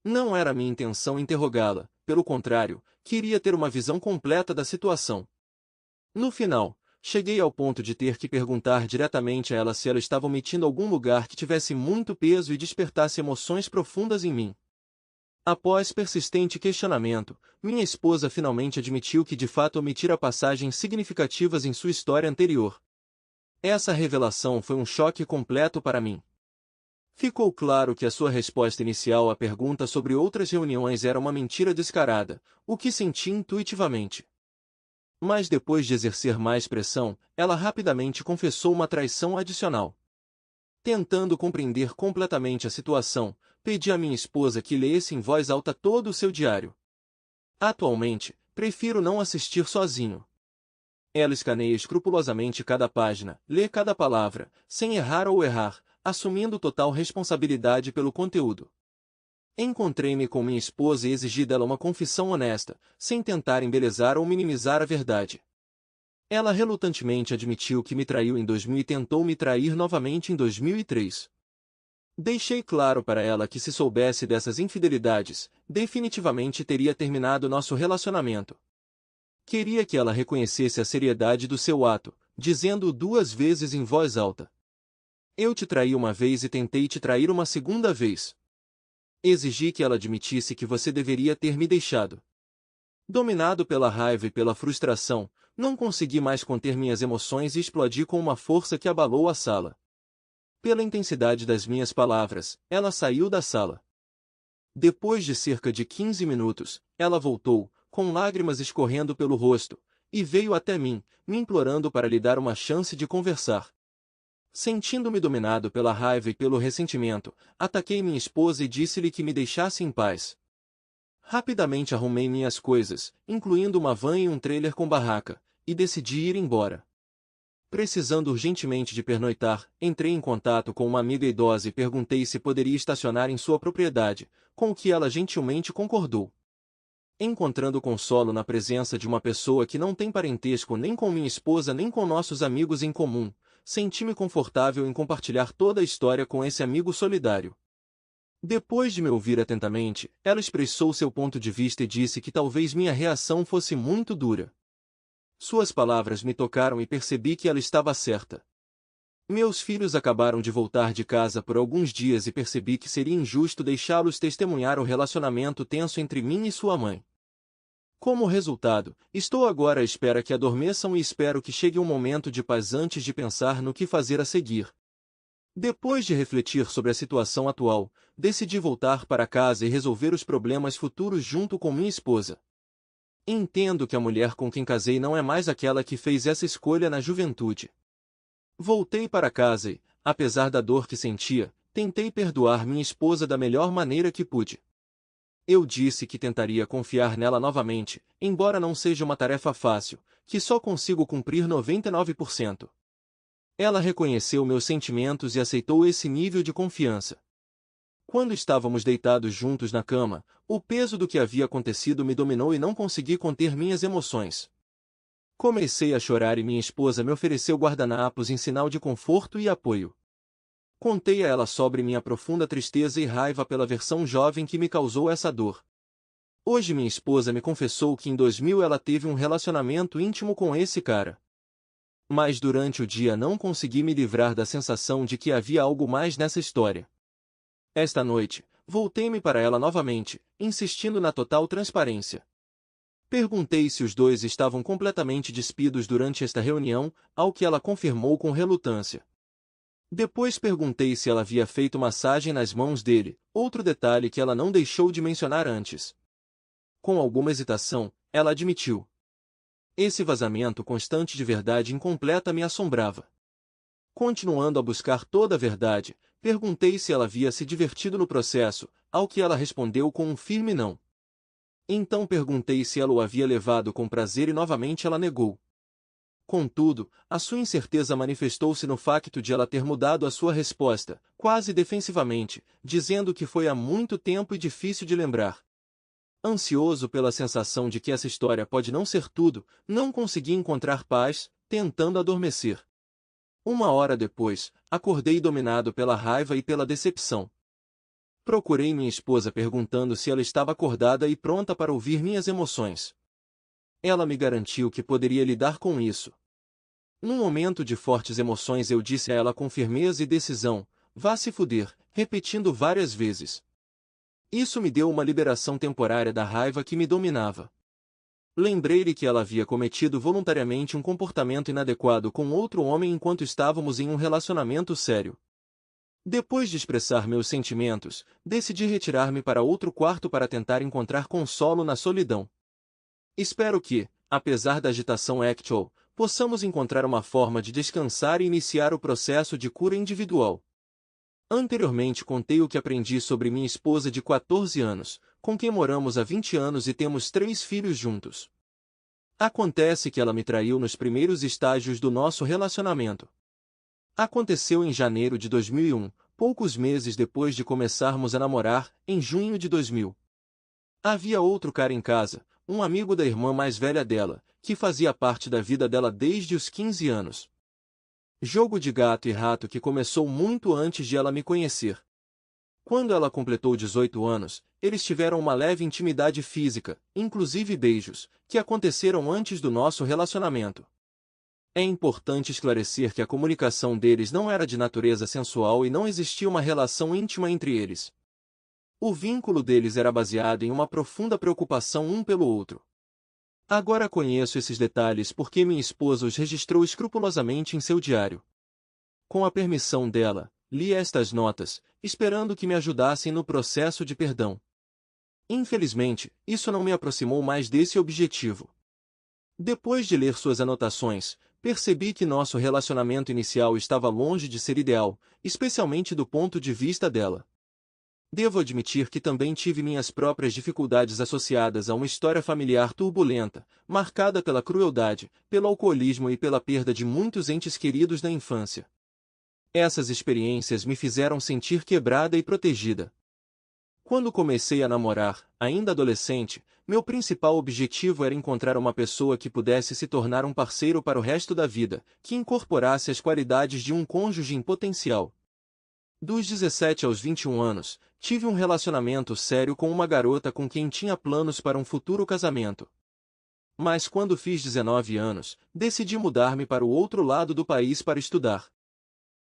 Não era minha intenção interrogá-la, pelo contrário, queria ter uma visão completa da situação. No final, cheguei ao ponto de ter que perguntar diretamente a ela se ela estava omitindo algum lugar que tivesse muito peso e despertasse emoções profundas em mim. Após persistente questionamento, minha esposa finalmente admitiu que de fato omitira passagens significativas em sua história anterior. Essa revelação foi um choque completo para mim. Ficou claro que a sua resposta inicial à pergunta sobre outras reuniões era uma mentira descarada, o que senti intuitivamente. Mas depois de exercer mais pressão, ela rapidamente confessou uma traição adicional. Tentando compreender completamente a situação, pedi à minha esposa que lesse em voz alta todo o seu diário. Atualmente, prefiro não assistir sozinho. Ela escaneia escrupulosamente cada página, lê cada palavra, sem errar ou errar, assumindo total responsabilidade pelo conteúdo. Encontrei-me com minha esposa e exigi dela uma confissão honesta, sem tentar embelezar ou minimizar a verdade. Ela relutantemente admitiu que me traiu em 2000 e tentou me trair novamente em 2003. Deixei claro para ela que se soubesse dessas infidelidades, definitivamente teria terminado nosso relacionamento. Queria que ela reconhecesse a seriedade do seu ato, dizendo-o 2 vezes em voz alta. Eu te traí uma vez e tentei te trair uma segunda vez. Exigi que ela admitisse que você deveria ter me deixado. Dominado pela raiva e pela frustração, não consegui mais conter minhas emoções e explodi com uma força que abalou a sala. Pela intensidade das minhas palavras, ela saiu da sala. Depois de cerca de 15 minutos, ela voltou, com lágrimas escorrendo pelo rosto, e veio até mim, me implorando para lhe dar uma chance de conversar. Sentindo-me dominado pela raiva e pelo ressentimento, ataquei minha esposa e disse-lhe que me deixasse em paz. Rapidamente arrumei minhas coisas, incluindo uma van e um trailer com barraca, e decidi ir embora. Precisando urgentemente de pernoitar, entrei em contato com uma amiga idosa e perguntei se poderia estacionar em sua propriedade, com o que ela gentilmente concordou. Encontrando consolo na presença de uma pessoa que não tem parentesco nem com minha esposa nem com nossos amigos em comum, senti-me confortável em compartilhar toda a história com esse amigo solidário. Depois de me ouvir atentamente, ela expressou seu ponto de vista e disse que talvez minha reação fosse muito dura. Suas palavras me tocaram e percebi que ela estava certa. Meus filhos acabaram de voltar de casa por alguns dias e percebi que seria injusto deixá-los testemunhar o relacionamento tenso entre mim e sua mãe. Como resultado, estou agora à espera que adormeçam e espero que chegue um momento de paz antes de pensar no que fazer a seguir. Depois de refletir sobre a situação atual, decidi voltar para casa e resolver os problemas futuros junto com minha esposa. Entendo que a mulher com quem casei não é mais aquela que fez essa escolha na juventude. Voltei para casa e, apesar da dor que sentia, tentei perdoar minha esposa da melhor maneira que pude. Eu disse que tentaria confiar nela novamente, embora não seja uma tarefa fácil, que só consigo cumprir 99%. Ela reconheceu meus sentimentos e aceitou esse nível de confiança. Quando estávamos deitados juntos na cama, o peso do que havia acontecido me dominou e não consegui conter minhas emoções. Comecei a chorar e minha esposa me ofereceu guardanapos em sinal de conforto e apoio. Contei a ela sobre minha profunda tristeza e raiva pela versão jovem que me causou essa dor. Hoje minha esposa me confessou que em 2000 ela teve um relacionamento íntimo com esse cara. Mas durante o dia não consegui me livrar da sensação de que havia algo mais nessa história. Esta noite, voltei-me para ela novamente, insistindo na total transparência. Perguntei se os dois estavam completamente despidos durante esta reunião, ao que ela confirmou com relutância. Depois perguntei se ela havia feito massagem nas mãos dele, outro detalhe que ela não deixou de mencionar antes. Com alguma hesitação, ela admitiu. Esse vazamento constante de verdade incompleta me assombrava. Continuando a buscar toda a verdade, perguntei se ela havia se divertido no processo, ao que ela respondeu com um firme não. Então perguntei se ela o havia levado com prazer e novamente ela negou. Contudo, a sua incerteza manifestou-se no facto de ela ter mudado a sua resposta, quase defensivamente, dizendo que foi há muito tempo e difícil de lembrar. Ansioso pela sensação de que essa história pode não ser tudo, não consegui encontrar paz, tentando adormecer. 1 hora depois, acordei dominado pela raiva e pela decepção. Procurei minha esposa perguntando se ela estava acordada e pronta para ouvir minhas emoções. Ela me garantiu que poderia lidar com isso. Num momento de fortes emoções eu disse a ela com firmeza e decisão, vá se fuder, repetindo várias vezes. Isso me deu uma liberação temporária da raiva que me dominava. Lembrei-lhe que ela havia cometido voluntariamente um comportamento inadequado com outro homem enquanto estávamos em um relacionamento sério. Depois de expressar meus sentimentos, decidi retirar-me para outro quarto para tentar encontrar consolo na solidão. Espero que, apesar da agitação actual, possamos encontrar uma forma de descansar e iniciar o processo de cura individual. Anteriormente contei o que aprendi sobre minha esposa de 14 anos, com quem moramos há 20 anos e temos 3 filhos juntos. Acontece que ela me traiu nos primeiros estágios do nosso relacionamento. Aconteceu em janeiro de 2001, poucos meses depois de começarmos a namorar, em junho de 2000. Havia outro cara em casa, um amigo da irmã mais velha dela, que fazia parte da vida dela desde os 15 anos. Jogo de gato e rato que começou muito antes de ela me conhecer. Quando ela completou 18 anos, eles tiveram uma leve intimidade física, inclusive beijos, que aconteceram antes do nosso relacionamento. É importante esclarecer que a comunicação deles não era de natureza sensual e não existia uma relação íntima entre eles. O vínculo deles era baseado em uma profunda preocupação um pelo outro. Agora conheço esses detalhes porque minha esposa os registrou escrupulosamente em seu diário. Com a permissão dela, li estas notas, esperando que me ajudassem no processo de perdão. Infelizmente, isso não me aproximou mais desse objetivo. Depois de ler suas anotações, percebi que nosso relacionamento inicial estava longe de ser ideal, especialmente do ponto de vista dela. Devo admitir que também tive minhas próprias dificuldades associadas a uma história familiar turbulenta, marcada pela crueldade, pelo alcoolismo e pela perda de muitos entes queridos na infância. Essas experiências me fizeram sentir quebrada e protegida. Quando comecei a namorar, ainda adolescente, meu principal objetivo era encontrar uma pessoa que pudesse se tornar um parceiro para o resto da vida, que incorporasse as qualidades de um cônjuge em potencial. Dos 17 aos 21 anos, tive um relacionamento sério com uma garota com quem tinha planos para um futuro casamento. Mas quando fiz 19 anos, decidi mudar-me para o outro lado do país para estudar.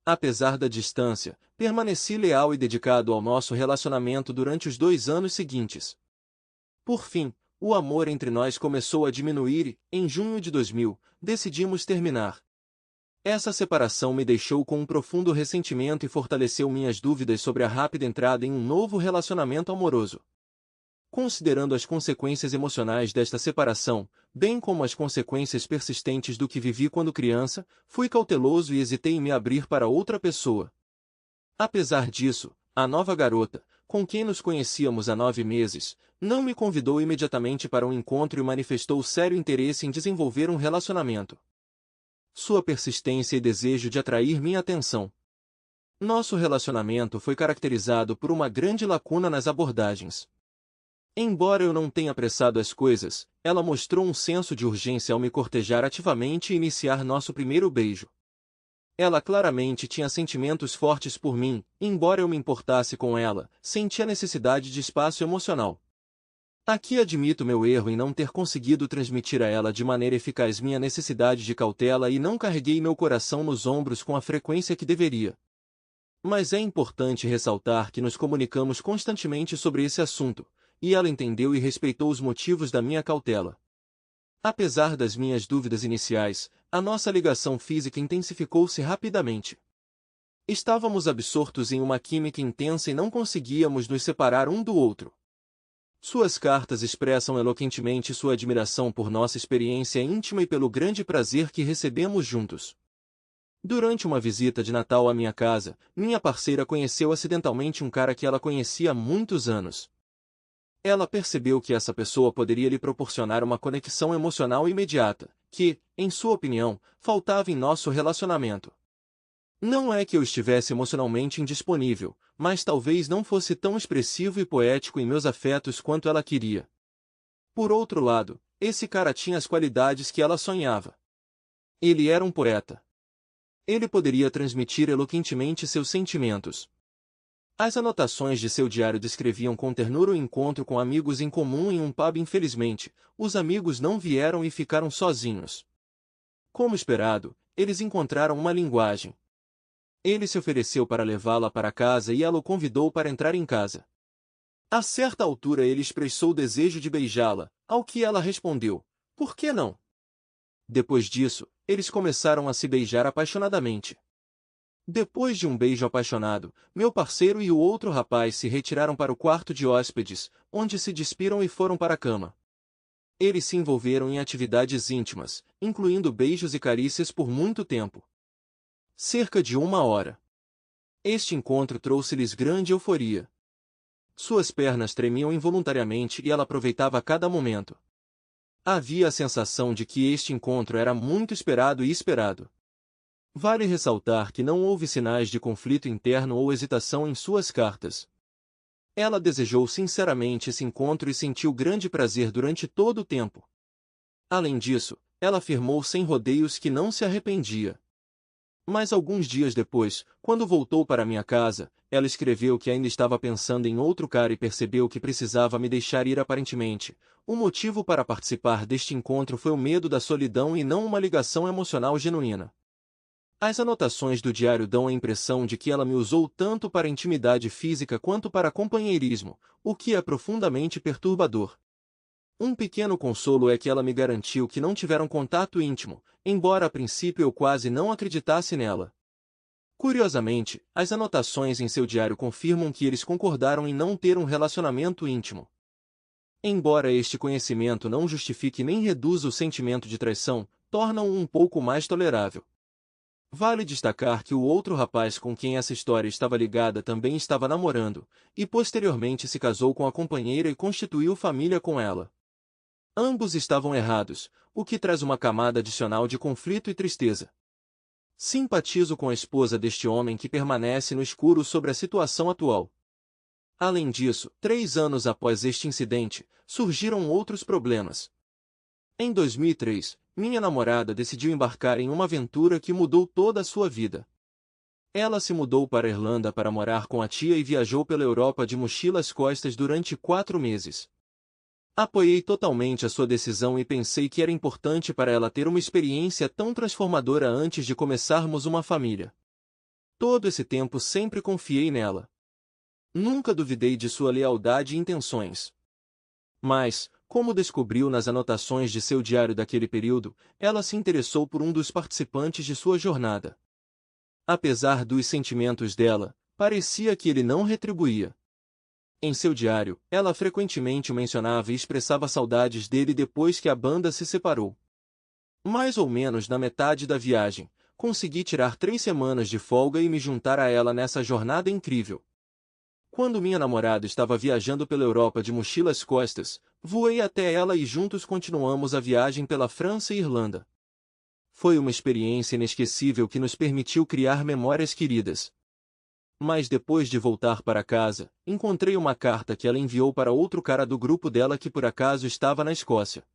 Apesar da distância, permaneci leal e dedicado ao nosso relacionamento durante os 2 anos seguintes. Por fim, o amor entre nós começou a diminuir e, em junho de 2000, decidimos terminar. Essa separação me deixou com um profundo ressentimento e fortaleceu minhas dúvidas sobre a rápida entrada em um novo relacionamento amoroso. Considerando as consequências emocionais desta separação, bem como as consequências persistentes do que vivi quando criança, fui cauteloso e hesitei em me abrir para outra pessoa. Apesar disso, a nova garota, com quem nos conhecíamos há 9 meses, não me convidou imediatamente para um encontro e manifestou sério interesse em desenvolver um relacionamento. Sua persistência e desejo de atrair minha atenção. Nosso relacionamento foi caracterizado por uma grande lacuna nas abordagens. Embora eu não tenha apressado as coisas, ela mostrou um senso de urgência ao me cortejar ativamente e iniciar nosso primeiro beijo. Ela claramente tinha sentimentos fortes por mim, embora eu me importasse com ela, sentia necessidade de espaço emocional. Aqui admito meu erro em não ter conseguido transmitir a ela de maneira eficaz minha necessidade de cautela e não carreguei meu coração nos ombros com a frequência que deveria. Mas é importante ressaltar que nos comunicamos constantemente sobre esse assunto, e ela entendeu e respeitou os motivos da minha cautela. Apesar das minhas dúvidas iniciais, a nossa ligação física intensificou-se rapidamente. Estávamos absortos em uma química intensa e não conseguíamos nos separar um do outro. Suas cartas expressam eloquentemente sua admiração por nossa experiência íntima e pelo grande prazer que recebemos juntos. Durante uma visita de Natal à minha casa, minha parceira conheceu acidentalmente um cara que ela conhecia há muitos anos. Ela percebeu que essa pessoa poderia lhe proporcionar uma conexão emocional imediata, que, em sua opinião, faltava em nosso relacionamento. Não é que eu estivesse emocionalmente indisponível, mas talvez não fosse tão expressivo e poético em meus afetos quanto ela queria. Por outro lado, esse cara tinha as qualidades que ela sonhava. Ele era um poeta. Ele poderia transmitir eloquentemente seus sentimentos. As anotações de seu diário descreviam com ternura o encontro com amigos em comum em um pub. Infelizmente, os amigos não vieram e ficaram sozinhos. Como esperado, eles encontraram uma linguagem. Ele se ofereceu para levá-la para casa e ela o convidou para entrar em casa. A certa altura ele expressou o desejo de beijá-la, ao que ela respondeu: por que não? Depois disso, eles começaram a se beijar apaixonadamente. Depois de um beijo apaixonado, meu parceiro e o outro rapaz se retiraram para o quarto de hóspedes, onde se despiram e foram para a cama. Eles se envolveram em atividades íntimas, incluindo beijos e carícias por muito tempo. Cerca de 1 hora. Este encontro trouxe-lhes grande euforia. Suas pernas tremiam involuntariamente e ela aproveitava cada momento. Havia a sensação de que este encontro era muito esperado e esperado. Vale ressaltar que não houve sinais de conflito interno ou hesitação em suas cartas. Ela desejou sinceramente esse encontro e sentiu grande prazer durante todo o tempo. Além disso, ela afirmou sem rodeios que não se arrependia. Mas alguns dias depois, quando voltou para minha casa, ela escreveu que ainda estava pensando em outro cara e percebeu que precisava me deixar ir aparentemente. O motivo para participar deste encontro foi o medo da solidão e não uma ligação emocional genuína. As anotações do diário dão a impressão de que ela me usou tanto para intimidade física quanto para companheirismo, o que é profundamente perturbador. Um pequeno consolo é que ela me garantiu que não tiveram contato íntimo, embora a princípio eu quase não acreditasse nela. Curiosamente, as anotações em seu diário confirmam que eles concordaram em não ter um relacionamento íntimo. Embora este conhecimento não justifique nem reduza o sentimento de traição, torna-o um pouco mais tolerável. Vale destacar que o outro rapaz com quem essa história estava ligada também estava namorando, e posteriormente se casou com a companheira e constituiu família com ela. Ambos estavam errados, o que traz uma camada adicional de conflito e tristeza. Simpatizo com a esposa deste homem que permanece no escuro sobre a situação atual. Além disso, 3 anos após este incidente, surgiram outros problemas. Em 2003, minha namorada decidiu embarcar em uma aventura que mudou toda a sua vida. Ela se mudou para a Irlanda para morar com a tia e viajou pela Europa de mochila às costas durante 4 meses. Apoiei totalmente a sua decisão e pensei que era importante para ela ter uma experiência tão transformadora antes de começarmos uma família. Todo esse tempo sempre confiei nela. Nunca duvidei de sua lealdade e intenções. Mas, como descobriu nas anotações de seu diário daquele período, ela se interessou por um dos participantes de sua jornada. Apesar dos sentimentos dela, parecia que ele não retribuía. Em seu diário, ela frequentemente o mencionava e expressava saudades dele depois que a banda se separou. Mais ou menos na metade da viagem, consegui tirar 3 semanas de folga e me juntar a ela nessa jornada incrível. Quando minha namorada estava viajando pela Europa de mochila às costas, voei até ela e juntos continuamos a viagem pela França e Irlanda. Foi uma experiência inesquecível que nos permitiu criar memórias queridas. Mas depois de voltar para casa, encontrei uma carta que ela enviou para outro cara do grupo dela que por acaso estava na Escócia.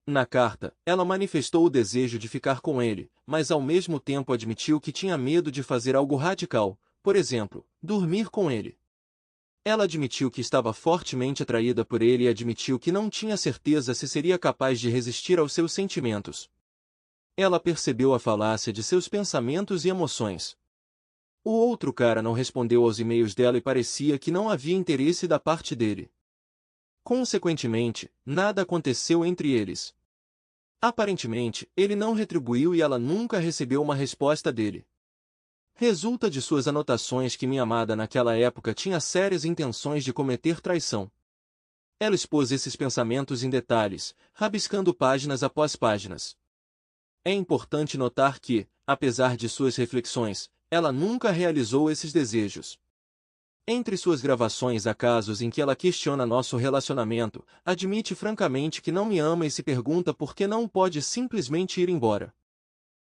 Na carta, ela manifestou o desejo de ficar com ele, mas ao mesmo tempo admitiu que tinha medo de fazer algo radical, por exemplo, dormir com ele. Ela admitiu que estava fortemente atraída por ele e admitiu que não tinha certeza se seria capaz de resistir aos seus sentimentos. Ela percebeu a falácia de seus pensamentos e emoções. O outro cara não respondeu aos e-mails dela e parecia que não havia interesse da parte dele. Consequentemente, nada aconteceu entre eles. Aparentemente, ele não retribuiu e ela nunca recebeu uma resposta dele. Resulta de suas anotações que minha amada naquela época tinha sérias intenções de cometer traição. Ela expôs esses pensamentos em detalhes, rabiscando páginas após páginas. É importante notar que, apesar de suas reflexões, ela nunca realizou esses desejos. Entre suas gravações há casos em que ela questiona nosso relacionamento, admite francamente que não me ama e se pergunta por que não pode simplesmente ir embora.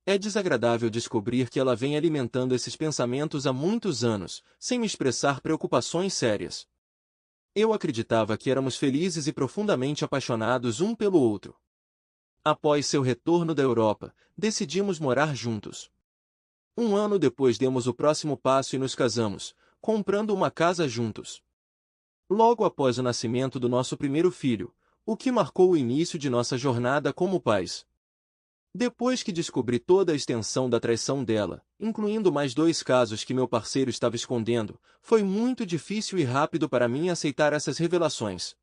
É desagradável descobrir que ela vem alimentando esses pensamentos há muitos anos, sem me expressar preocupações sérias. Eu acreditava que éramos felizes e profundamente apaixonados um pelo outro. Após seu retorno da Europa, decidimos morar juntos. 1 ano depois demos o próximo passo e nos casamos, comprando uma casa juntos. Logo após o nascimento do nosso primeiro filho, o que marcou o início de nossa jornada como pais. Depois que descobri toda a extensão da traição dela, incluindo mais 2 casos que meu parceiro estava escondendo, foi muito difícil e rápido para mim aceitar essas revelações.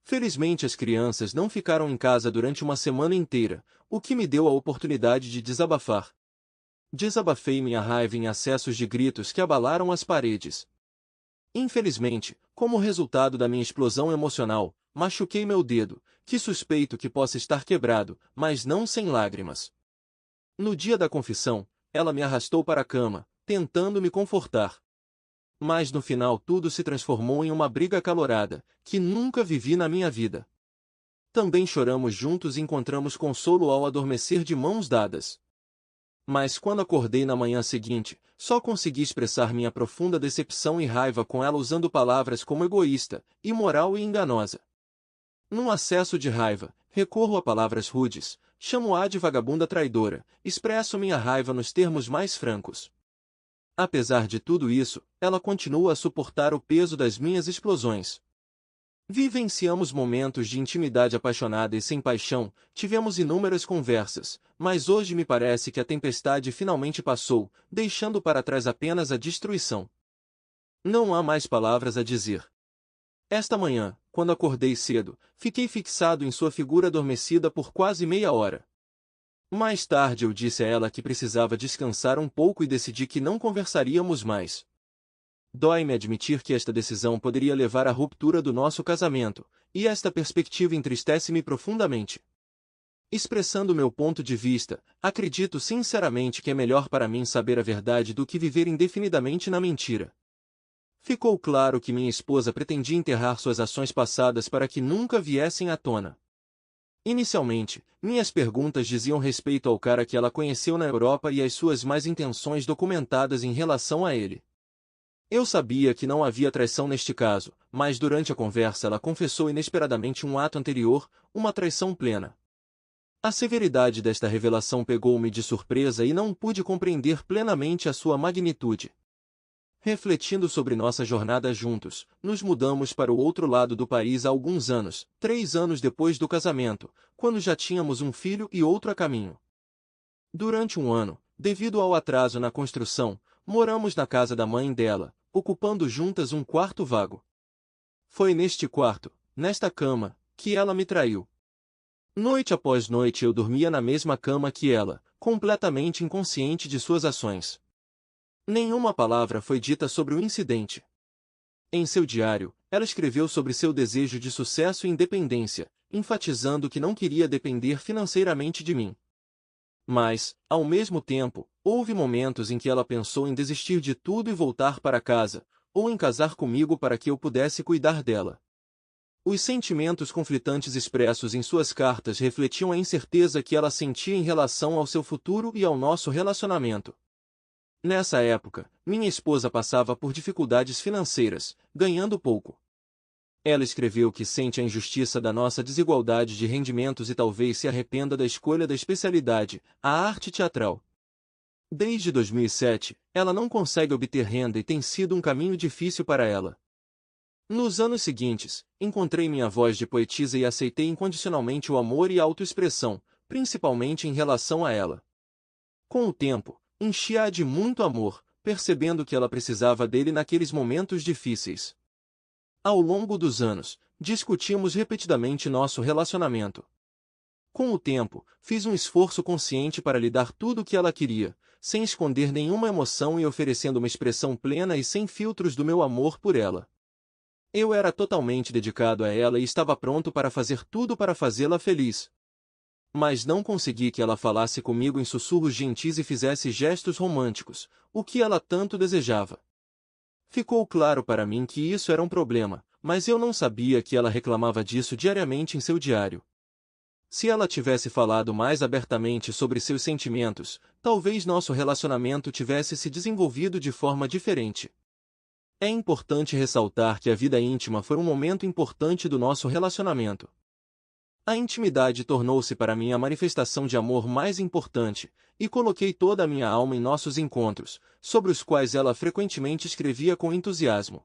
Felizmente as crianças não ficaram em casa durante uma semana inteira, o que me deu a oportunidade de desabafar. Desabafei minha raiva em acessos de gritos que abalaram as paredes. Infelizmente, como resultado da minha explosão emocional, machuquei meu dedo, que suspeito que possa estar quebrado, mas não sem lágrimas. No dia da confissão, ela me arrastou para a cama, tentando me confortar. Mas no final tudo se transformou em uma briga acalorada, que nunca vivi na minha vida. Também choramos juntos e encontramos consolo ao adormecer de mãos dadas. Mas quando acordei na manhã seguinte, só consegui expressar minha profunda decepção e raiva com ela usando palavras como egoísta, imoral e enganosa. Num acesso de raiva, recorro a palavras rudes, chamo-a de vagabunda traidora, expresso minha raiva nos termos mais francos. Apesar de tudo isso, ela continua a suportar o peso das minhas explosões. Vivenciamos momentos de intimidade apaixonada e sem paixão, tivemos inúmeras conversas, mas hoje me parece que a tempestade finalmente passou, deixando para trás apenas a destruição. Não há mais palavras a dizer. Esta manhã, quando acordei cedo, fiquei fixado em sua figura adormecida por quase meia hora. Mais tarde eu disse a ela que precisava descansar um pouco e decidi que não conversaríamos mais. Dói-me admitir que esta decisão poderia levar à ruptura do nosso casamento, e esta perspectiva entristece-me profundamente. Expressando meu ponto de vista, acredito sinceramente que é melhor para mim saber a verdade do que viver indefinidamente na mentira. Ficou claro que minha esposa pretendia enterrar suas ações passadas para que nunca viessem à tona. Inicialmente, minhas perguntas diziam respeito ao cara que ela conheceu na Europa e às suas más intenções documentadas em relação a ele. Eu sabia que não havia traição neste caso, mas durante a conversa ela confessou inesperadamente um ato anterior, uma traição plena. A severidade desta revelação pegou-me de surpresa e não pude compreender plenamente a sua magnitude. Refletindo sobre nossa jornada juntos, nos mudamos para o outro lado do país há alguns anos, 3 anos depois do casamento, quando já tínhamos um filho e outro a caminho. Durante um ano, devido ao atraso na construção, moramos na casa da mãe dela, ocupando juntas um quarto vago. Foi neste quarto, nesta cama, que ela me traiu. Noite após noite eu dormia na mesma cama que ela, completamente inconsciente de suas ações. Nenhuma palavra foi dita sobre o incidente. Em seu diário, ela escreveu sobre seu desejo de sucesso e independência, enfatizando que não queria depender financeiramente de mim. Mas, ao mesmo tempo, houve momentos em que ela pensou em desistir de tudo e voltar para casa, ou em casar comigo para que eu pudesse cuidar dela. Os sentimentos conflitantes expressos em suas cartas refletiam a incerteza que ela sentia em relação ao seu futuro e ao nosso relacionamento. Nessa época, minha esposa passava por dificuldades financeiras, ganhando pouco. Ela escreveu que sente a injustiça da nossa desigualdade de rendimentos e talvez se arrependa da escolha da especialidade, a arte teatral. Desde 2007, ela não consegue obter renda e tem sido um caminho difícil para ela. Nos anos seguintes, encontrei minha voz de poetisa e aceitei incondicionalmente o amor e a autoexpressão, principalmente em relação a ela. Com o tempo, enchi-a de muito amor, percebendo que ela precisava dele naqueles momentos difíceis. Ao longo dos anos, discutimos repetidamente nosso relacionamento. Com o tempo, fiz um esforço consciente para lhe dar tudo o que ela queria, sem esconder nenhuma emoção e oferecendo uma expressão plena e sem filtros do meu amor por ela. Eu era totalmente dedicado a ela e estava pronto para fazer tudo para fazê-la feliz. Mas não consegui que ela falasse comigo em sussurros gentis e fizesse gestos românticos, o que ela tanto desejava. Ficou claro para mim que isso era um problema, mas eu não sabia que ela reclamava disso diariamente em seu diário. Se ela tivesse falado mais abertamente sobre seus sentimentos, talvez nosso relacionamento tivesse se desenvolvido de forma diferente. É importante ressaltar que a vida íntima foi um momento importante do nosso relacionamento. A intimidade tornou-se para mim a manifestação de amor mais importante, e coloquei toda a minha alma em nossos encontros, sobre os quais ela frequentemente escrevia com entusiasmo.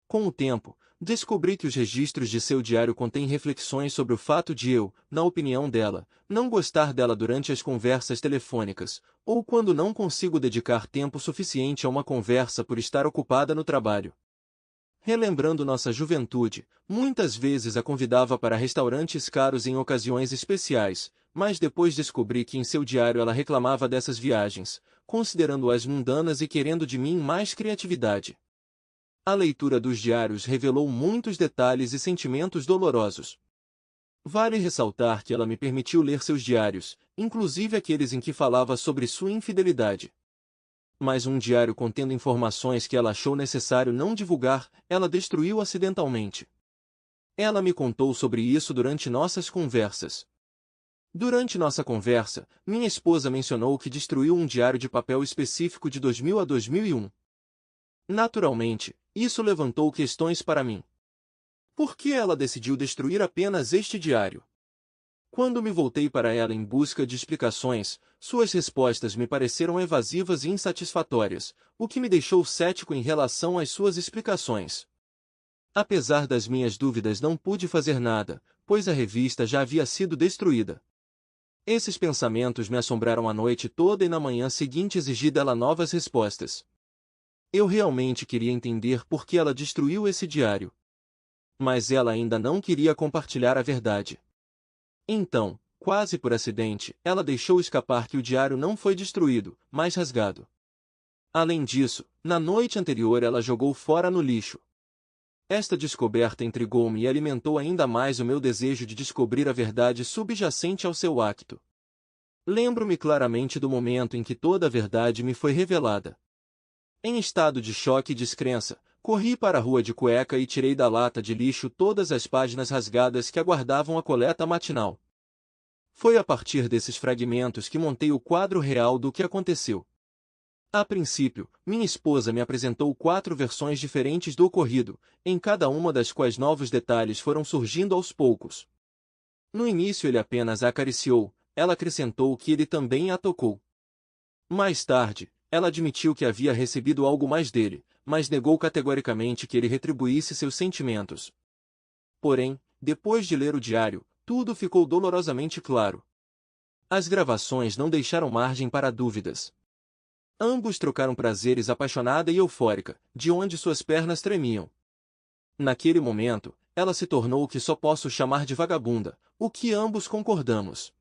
Com o tempo, Descobri que os registros de seu diário contêm reflexões sobre o fato de eu, na opinião dela, não gostar dela durante as conversas telefônicas, ou quando não consigo dedicar tempo suficiente a uma conversa por estar ocupada no trabalho. Relembrando nossa juventude, muitas vezes a convidava para restaurantes caros em ocasiões especiais, mas depois descobri que em seu diário ela reclamava dessas viagens, considerando-as mundanas e querendo de mim mais criatividade. A leitura dos diários revelou muitos detalhes e sentimentos dolorosos. Vale ressaltar que ela me permitiu ler seus diários, inclusive aqueles em que falava sobre sua infidelidade. Mas um diário contendo informações que ela achou necessário não divulgar, ela destruiu acidentalmente. Ela me contou sobre isso durante nossas conversas. Durante nossa conversa, minha esposa mencionou que destruiu um diário de papel específico de 2000 a 2001. Naturalmente, isso levantou questões para mim. Por que ela decidiu destruir apenas este diário? Quando me voltei para ela em busca de explicações, suas respostas me pareceram evasivas e insatisfatórias, o que me deixou cético em relação às suas explicações. Apesar das minhas dúvidas, não pude fazer nada, pois a revista já havia sido destruída. Esses pensamentos me assombraram a noite toda e na manhã seguinte exigi dela novas respostas. Eu realmente queria entender por que ela destruiu esse diário. Mas ela ainda não queria compartilhar a verdade. Então, quase por acidente, ela deixou escapar que o diário não foi destruído, mas rasgado. Além disso, na noite anterior ela jogou fora no lixo. Esta descoberta intrigou-me e alimentou ainda mais o meu desejo de descobrir a verdade subjacente ao seu acto. Lembro-me claramente do momento em que toda a verdade me foi revelada. Em estado de choque e descrença, corri para a rua de cueca e tirei da lata de lixo todas as páginas rasgadas que aguardavam a coleta matinal. Foi a partir desses fragmentos que montei o quadro real do que aconteceu. A princípio, minha esposa me apresentou 4 versões diferentes do ocorrido, em cada uma das quais novos detalhes foram surgindo aos poucos. No início ele apenas a acariciou, ela acrescentou que ele também a tocou. Mais tarde, ela admitiu que havia recebido algo mais dele, mas negou categoricamente que ele retribuísse seus sentimentos. Porém, depois de ler o diário, tudo ficou dolorosamente claro. As gravações não deixaram margem para dúvidas. Ambos trocaram prazeres apaixonada e eufórica, de onde suas pernas tremiam. Naquele momento, ela se tornou o que só posso chamar de vagabunda, o que ambos concordamos.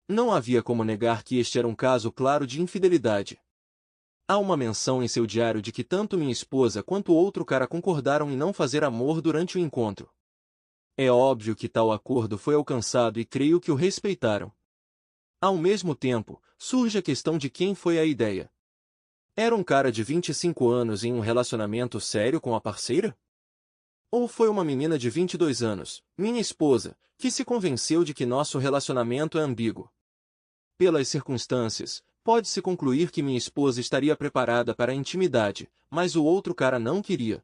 Não havia como negar que este era um caso claro de infidelidade. Há uma menção em seu diário de que tanto minha esposa quanto o outro cara concordaram em não fazer amor durante o encontro. É óbvio que tal acordo foi alcançado e creio que o respeitaram. Ao mesmo tempo, surge a questão de quem foi a ideia. Era um cara de 25 anos em um relacionamento sério com a parceira? Ou foi uma menina de 22 anos, minha esposa, que se convenceu de que nosso relacionamento é ambíguo? Pelas circunstâncias, pode-se concluir que minha esposa estaria preparada para a intimidade, mas o outro cara não queria.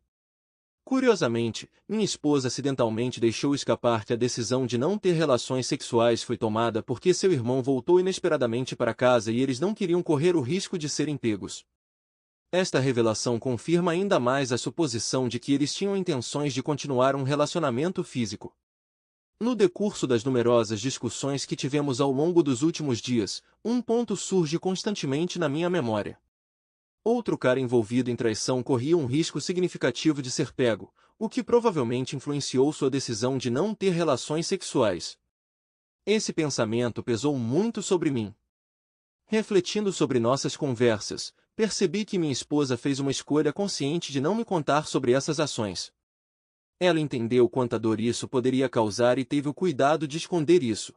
Curiosamente, minha esposa acidentalmente deixou escapar que a decisão de não ter relações sexuais foi tomada porque seu irmão voltou inesperadamente para casa e eles não queriam correr o risco de serem pegos. Esta revelação confirma ainda mais a suposição de que eles tinham intenções de continuar um relacionamento físico. No decurso das numerosas discussões que tivemos ao longo dos últimos dias, um ponto surge constantemente na minha memória. Outro cara envolvido em traição corria um risco significativo de ser pego, o que provavelmente influenciou sua decisão de não ter relações sexuais. Esse pensamento pesou muito sobre mim. Refletindo sobre nossas conversas, percebi que minha esposa fez uma escolha consciente de não me contar sobre essas ações. Ela entendeu quanta dor isso poderia causar e teve o cuidado de esconder isso.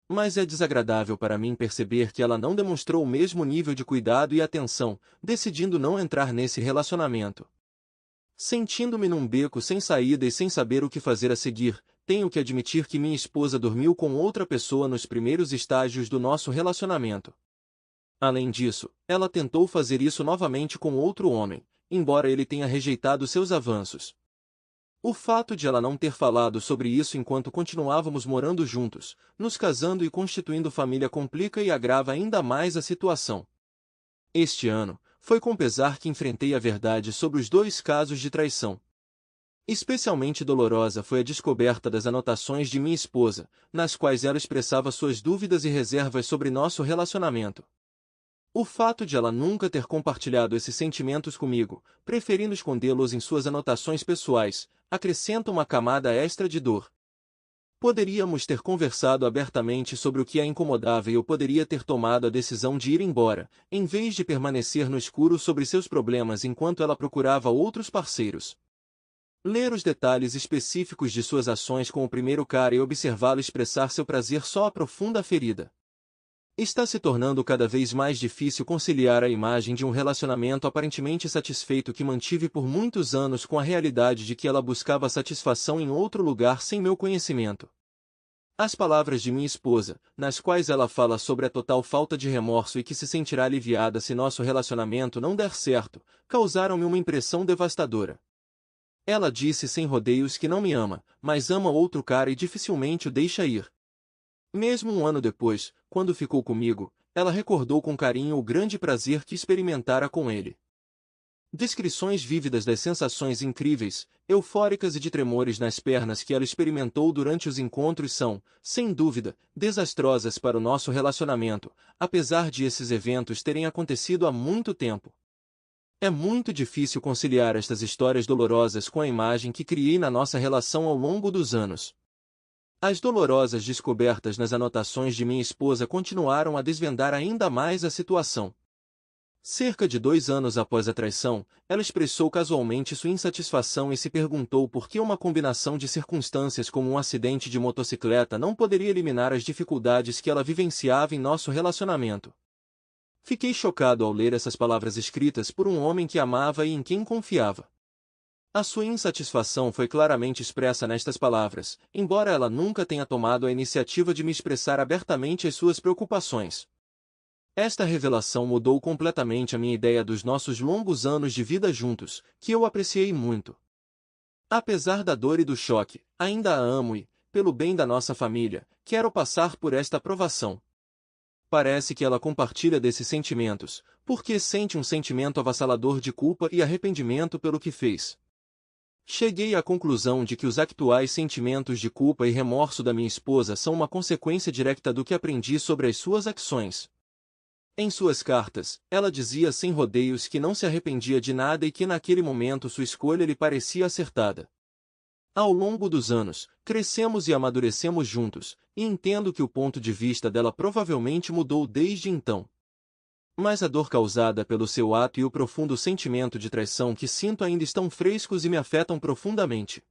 Mas é desagradável para mim perceber que ela não demonstrou o mesmo nível de cuidado e atenção, decidindo não entrar nesse relacionamento. Sentindo-me num beco sem saída e sem saber o que fazer a seguir, tenho que admitir que minha esposa dormiu com outra pessoa nos primeiros estágios do nosso relacionamento. Além disso, ela tentou fazer isso novamente com outro homem, embora ele tenha rejeitado seus avanços. O fato de ela não ter falado sobre isso enquanto continuávamos morando juntos, nos casando e constituindo família complica e agrava ainda mais a situação. Este ano, foi com pesar que enfrentei a verdade sobre os 2 casos de traição. Especialmente dolorosa foi a descoberta das anotações de minha esposa, nas quais ela expressava suas dúvidas e reservas sobre nosso relacionamento. O fato de ela nunca ter compartilhado esses sentimentos comigo, preferindo escondê-los em suas anotações pessoais, acrescenta uma camada extra de dor. Poderíamos ter conversado abertamente sobre o que a incomodava e eu poderia ter tomado a decisão de ir embora, em vez de permanecer no escuro sobre seus problemas enquanto ela procurava outros parceiros. Ler os detalhes específicos de suas ações com o primeiro cara e observá-lo expressar seu prazer só aprofunda a ferida. Está se tornando cada vez mais difícil conciliar a imagem de um relacionamento aparentemente satisfeito que mantive por muitos anos com a realidade de que ela buscava satisfação em outro lugar sem meu conhecimento. As palavras de minha esposa, nas quais ela fala sobre a total falta de remorso e que se sentirá aliviada se nosso relacionamento não der certo, causaram-me uma impressão devastadora. Ela disse sem rodeios que não me ama, mas ama outro cara e dificilmente o deixa ir. Mesmo um ano depois, quando ficou comigo, ela recordou com carinho o grande prazer que experimentara com ele. Descrições vívidas das sensações incríveis, eufóricas e de tremores nas pernas que ela experimentou durante os encontros são, sem dúvida, desastrosas para o nosso relacionamento, apesar de esses eventos terem acontecido há muito tempo. É muito difícil conciliar estas histórias dolorosas com a imagem que criei na nossa relação ao longo dos anos. As dolorosas descobertas nas anotações de minha esposa continuaram a desvendar ainda mais a situação. Cerca de 2 anos após a traição, ela expressou casualmente sua insatisfação e se perguntou por que uma combinação de circunstâncias como um acidente de motocicleta não poderia eliminar as dificuldades que ela vivenciava em nosso relacionamento. Fiquei chocado ao ler essas palavras escritas por um homem que amava e em quem confiava. A sua insatisfação foi claramente expressa nestas palavras, embora ela nunca tenha tomado a iniciativa de me expressar abertamente as suas preocupações. Esta revelação mudou completamente a minha ideia dos nossos longos anos de vida juntos, que eu apreciei muito. Apesar da dor e do choque, ainda a amo e, pelo bem da nossa família, quero passar por esta provação. Parece que ela compartilha desses sentimentos, porque sente um sentimento avassalador de culpa e arrependimento pelo que fez. Cheguei à conclusão de que os atuais sentimentos de culpa e remorso da minha esposa são uma consequência direta do que aprendi sobre as suas ações. Em suas cartas, ela dizia sem rodeios que não se arrependia de nada e que naquele momento sua escolha lhe parecia acertada. Ao longo dos anos, crescemos e amadurecemos juntos, e entendo que o ponto de vista dela provavelmente mudou desde então. Mas a dor causada pelo seu ato e o profundo sentimento de traição que sinto ainda estão frescos e me afetam profundamente.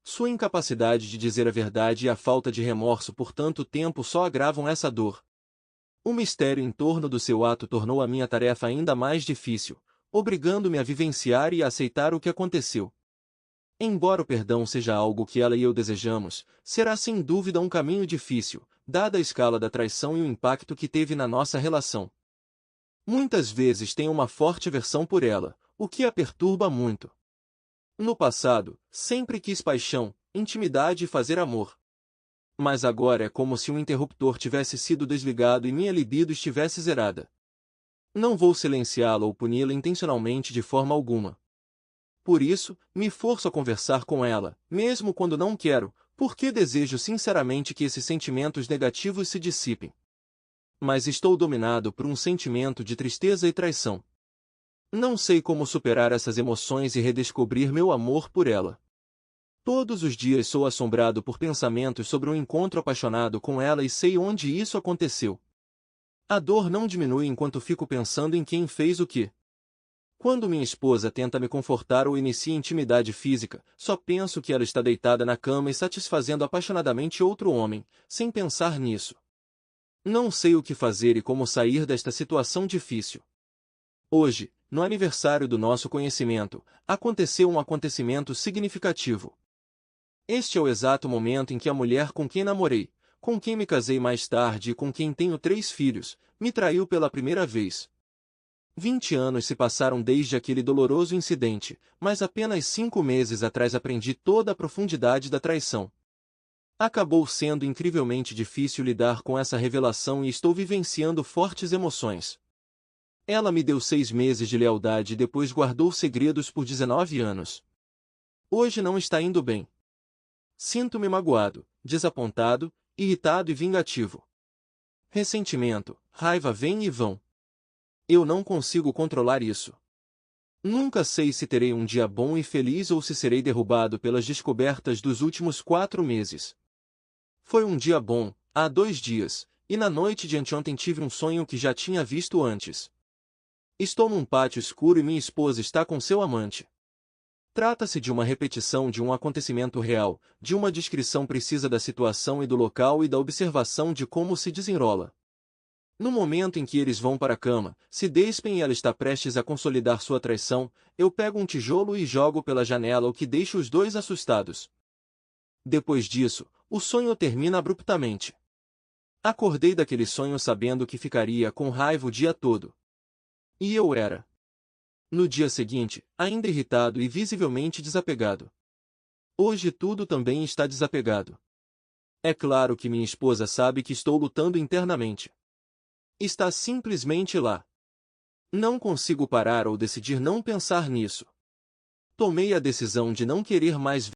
Sua incapacidade de dizer a verdade e a falta de remorso por tanto tempo só agravam essa dor. O mistério em torno do seu ato tornou a minha tarefa ainda mais difícil, obrigando-me a vivenciar e a aceitar o que aconteceu. Embora o perdão seja algo que ela e eu desejamos, será sem dúvida um caminho difícil, dada a escala da traição e o impacto que teve na nossa relação. Muitas vezes tenho uma forte aversão por ela, o que a perturba muito. No passado, sempre quis paixão, intimidade e fazer amor. Mas agora é como se um interruptor tivesse sido desligado e minha libido estivesse zerada. Não vou silenciá-la ou puni-la intencionalmente de forma alguma. Por isso, me forço a conversar com ela, mesmo quando não quero, porque desejo sinceramente que esses sentimentos negativos se dissipem. Mas estou dominado por um sentimento de tristeza e traição. Não sei como superar essas emoções e redescobrir meu amor por ela. Todos os dias sou assombrado por pensamentos sobre um encontro apaixonado com ela e sei onde isso aconteceu. A dor não diminui enquanto fico pensando em quem fez o quê. Quando minha esposa tenta me confortar ou inicia intimidade física, só penso que ela está deitada na cama e satisfazendo apaixonadamente outro homem, sem pensar nisso. Não sei o que fazer e como sair desta situação difícil. Hoje, no aniversário do nosso conhecimento, aconteceu um acontecimento significativo. Este é o exato momento em que a mulher com quem namorei, com quem me casei mais tarde e com quem tenho 3 filhos, me traiu pela primeira vez. 20 anos se passaram desde aquele doloroso incidente, mas apenas 5 meses atrás aprendi toda a profundidade da traição. Acabou sendo incrivelmente difícil lidar com essa revelação e estou vivenciando fortes emoções. Ela me deu 6 meses de lealdade e depois guardou segredos por 19 anos. Hoje não está indo bem. Sinto-me magoado, desapontado, irritado e vingativo. Ressentimento, raiva vêm e vão. Eu não consigo controlar isso. Nunca sei se terei um dia bom e feliz ou se serei derrubado pelas descobertas dos últimos 4 meses. Foi um dia bom, há 2 dias, e na noite de anteontem tive um sonho que já tinha visto antes. Estou num pátio escuro e minha esposa está com seu amante. Trata-se de uma repetição de um acontecimento real, de uma descrição precisa da situação e do local e da observação de como se desenrola. No momento em que eles vão para a cama, se despem e ela está prestes a consolidar sua traição, eu pego um tijolo e jogo pela janela, o que deixa os dois assustados. Depois disso, o sonho termina abruptamente. Acordei daquele sonho sabendo que ficaria com raiva o dia todo. E eu era. No dia seguinte, ainda irritado e visivelmente desapegado. Hoje tudo também está desapegado. É claro que minha esposa sabe que estou lutando internamente. Está simplesmente lá. Não consigo parar ou decidir não pensar nisso. Tomei a decisão de não querer mais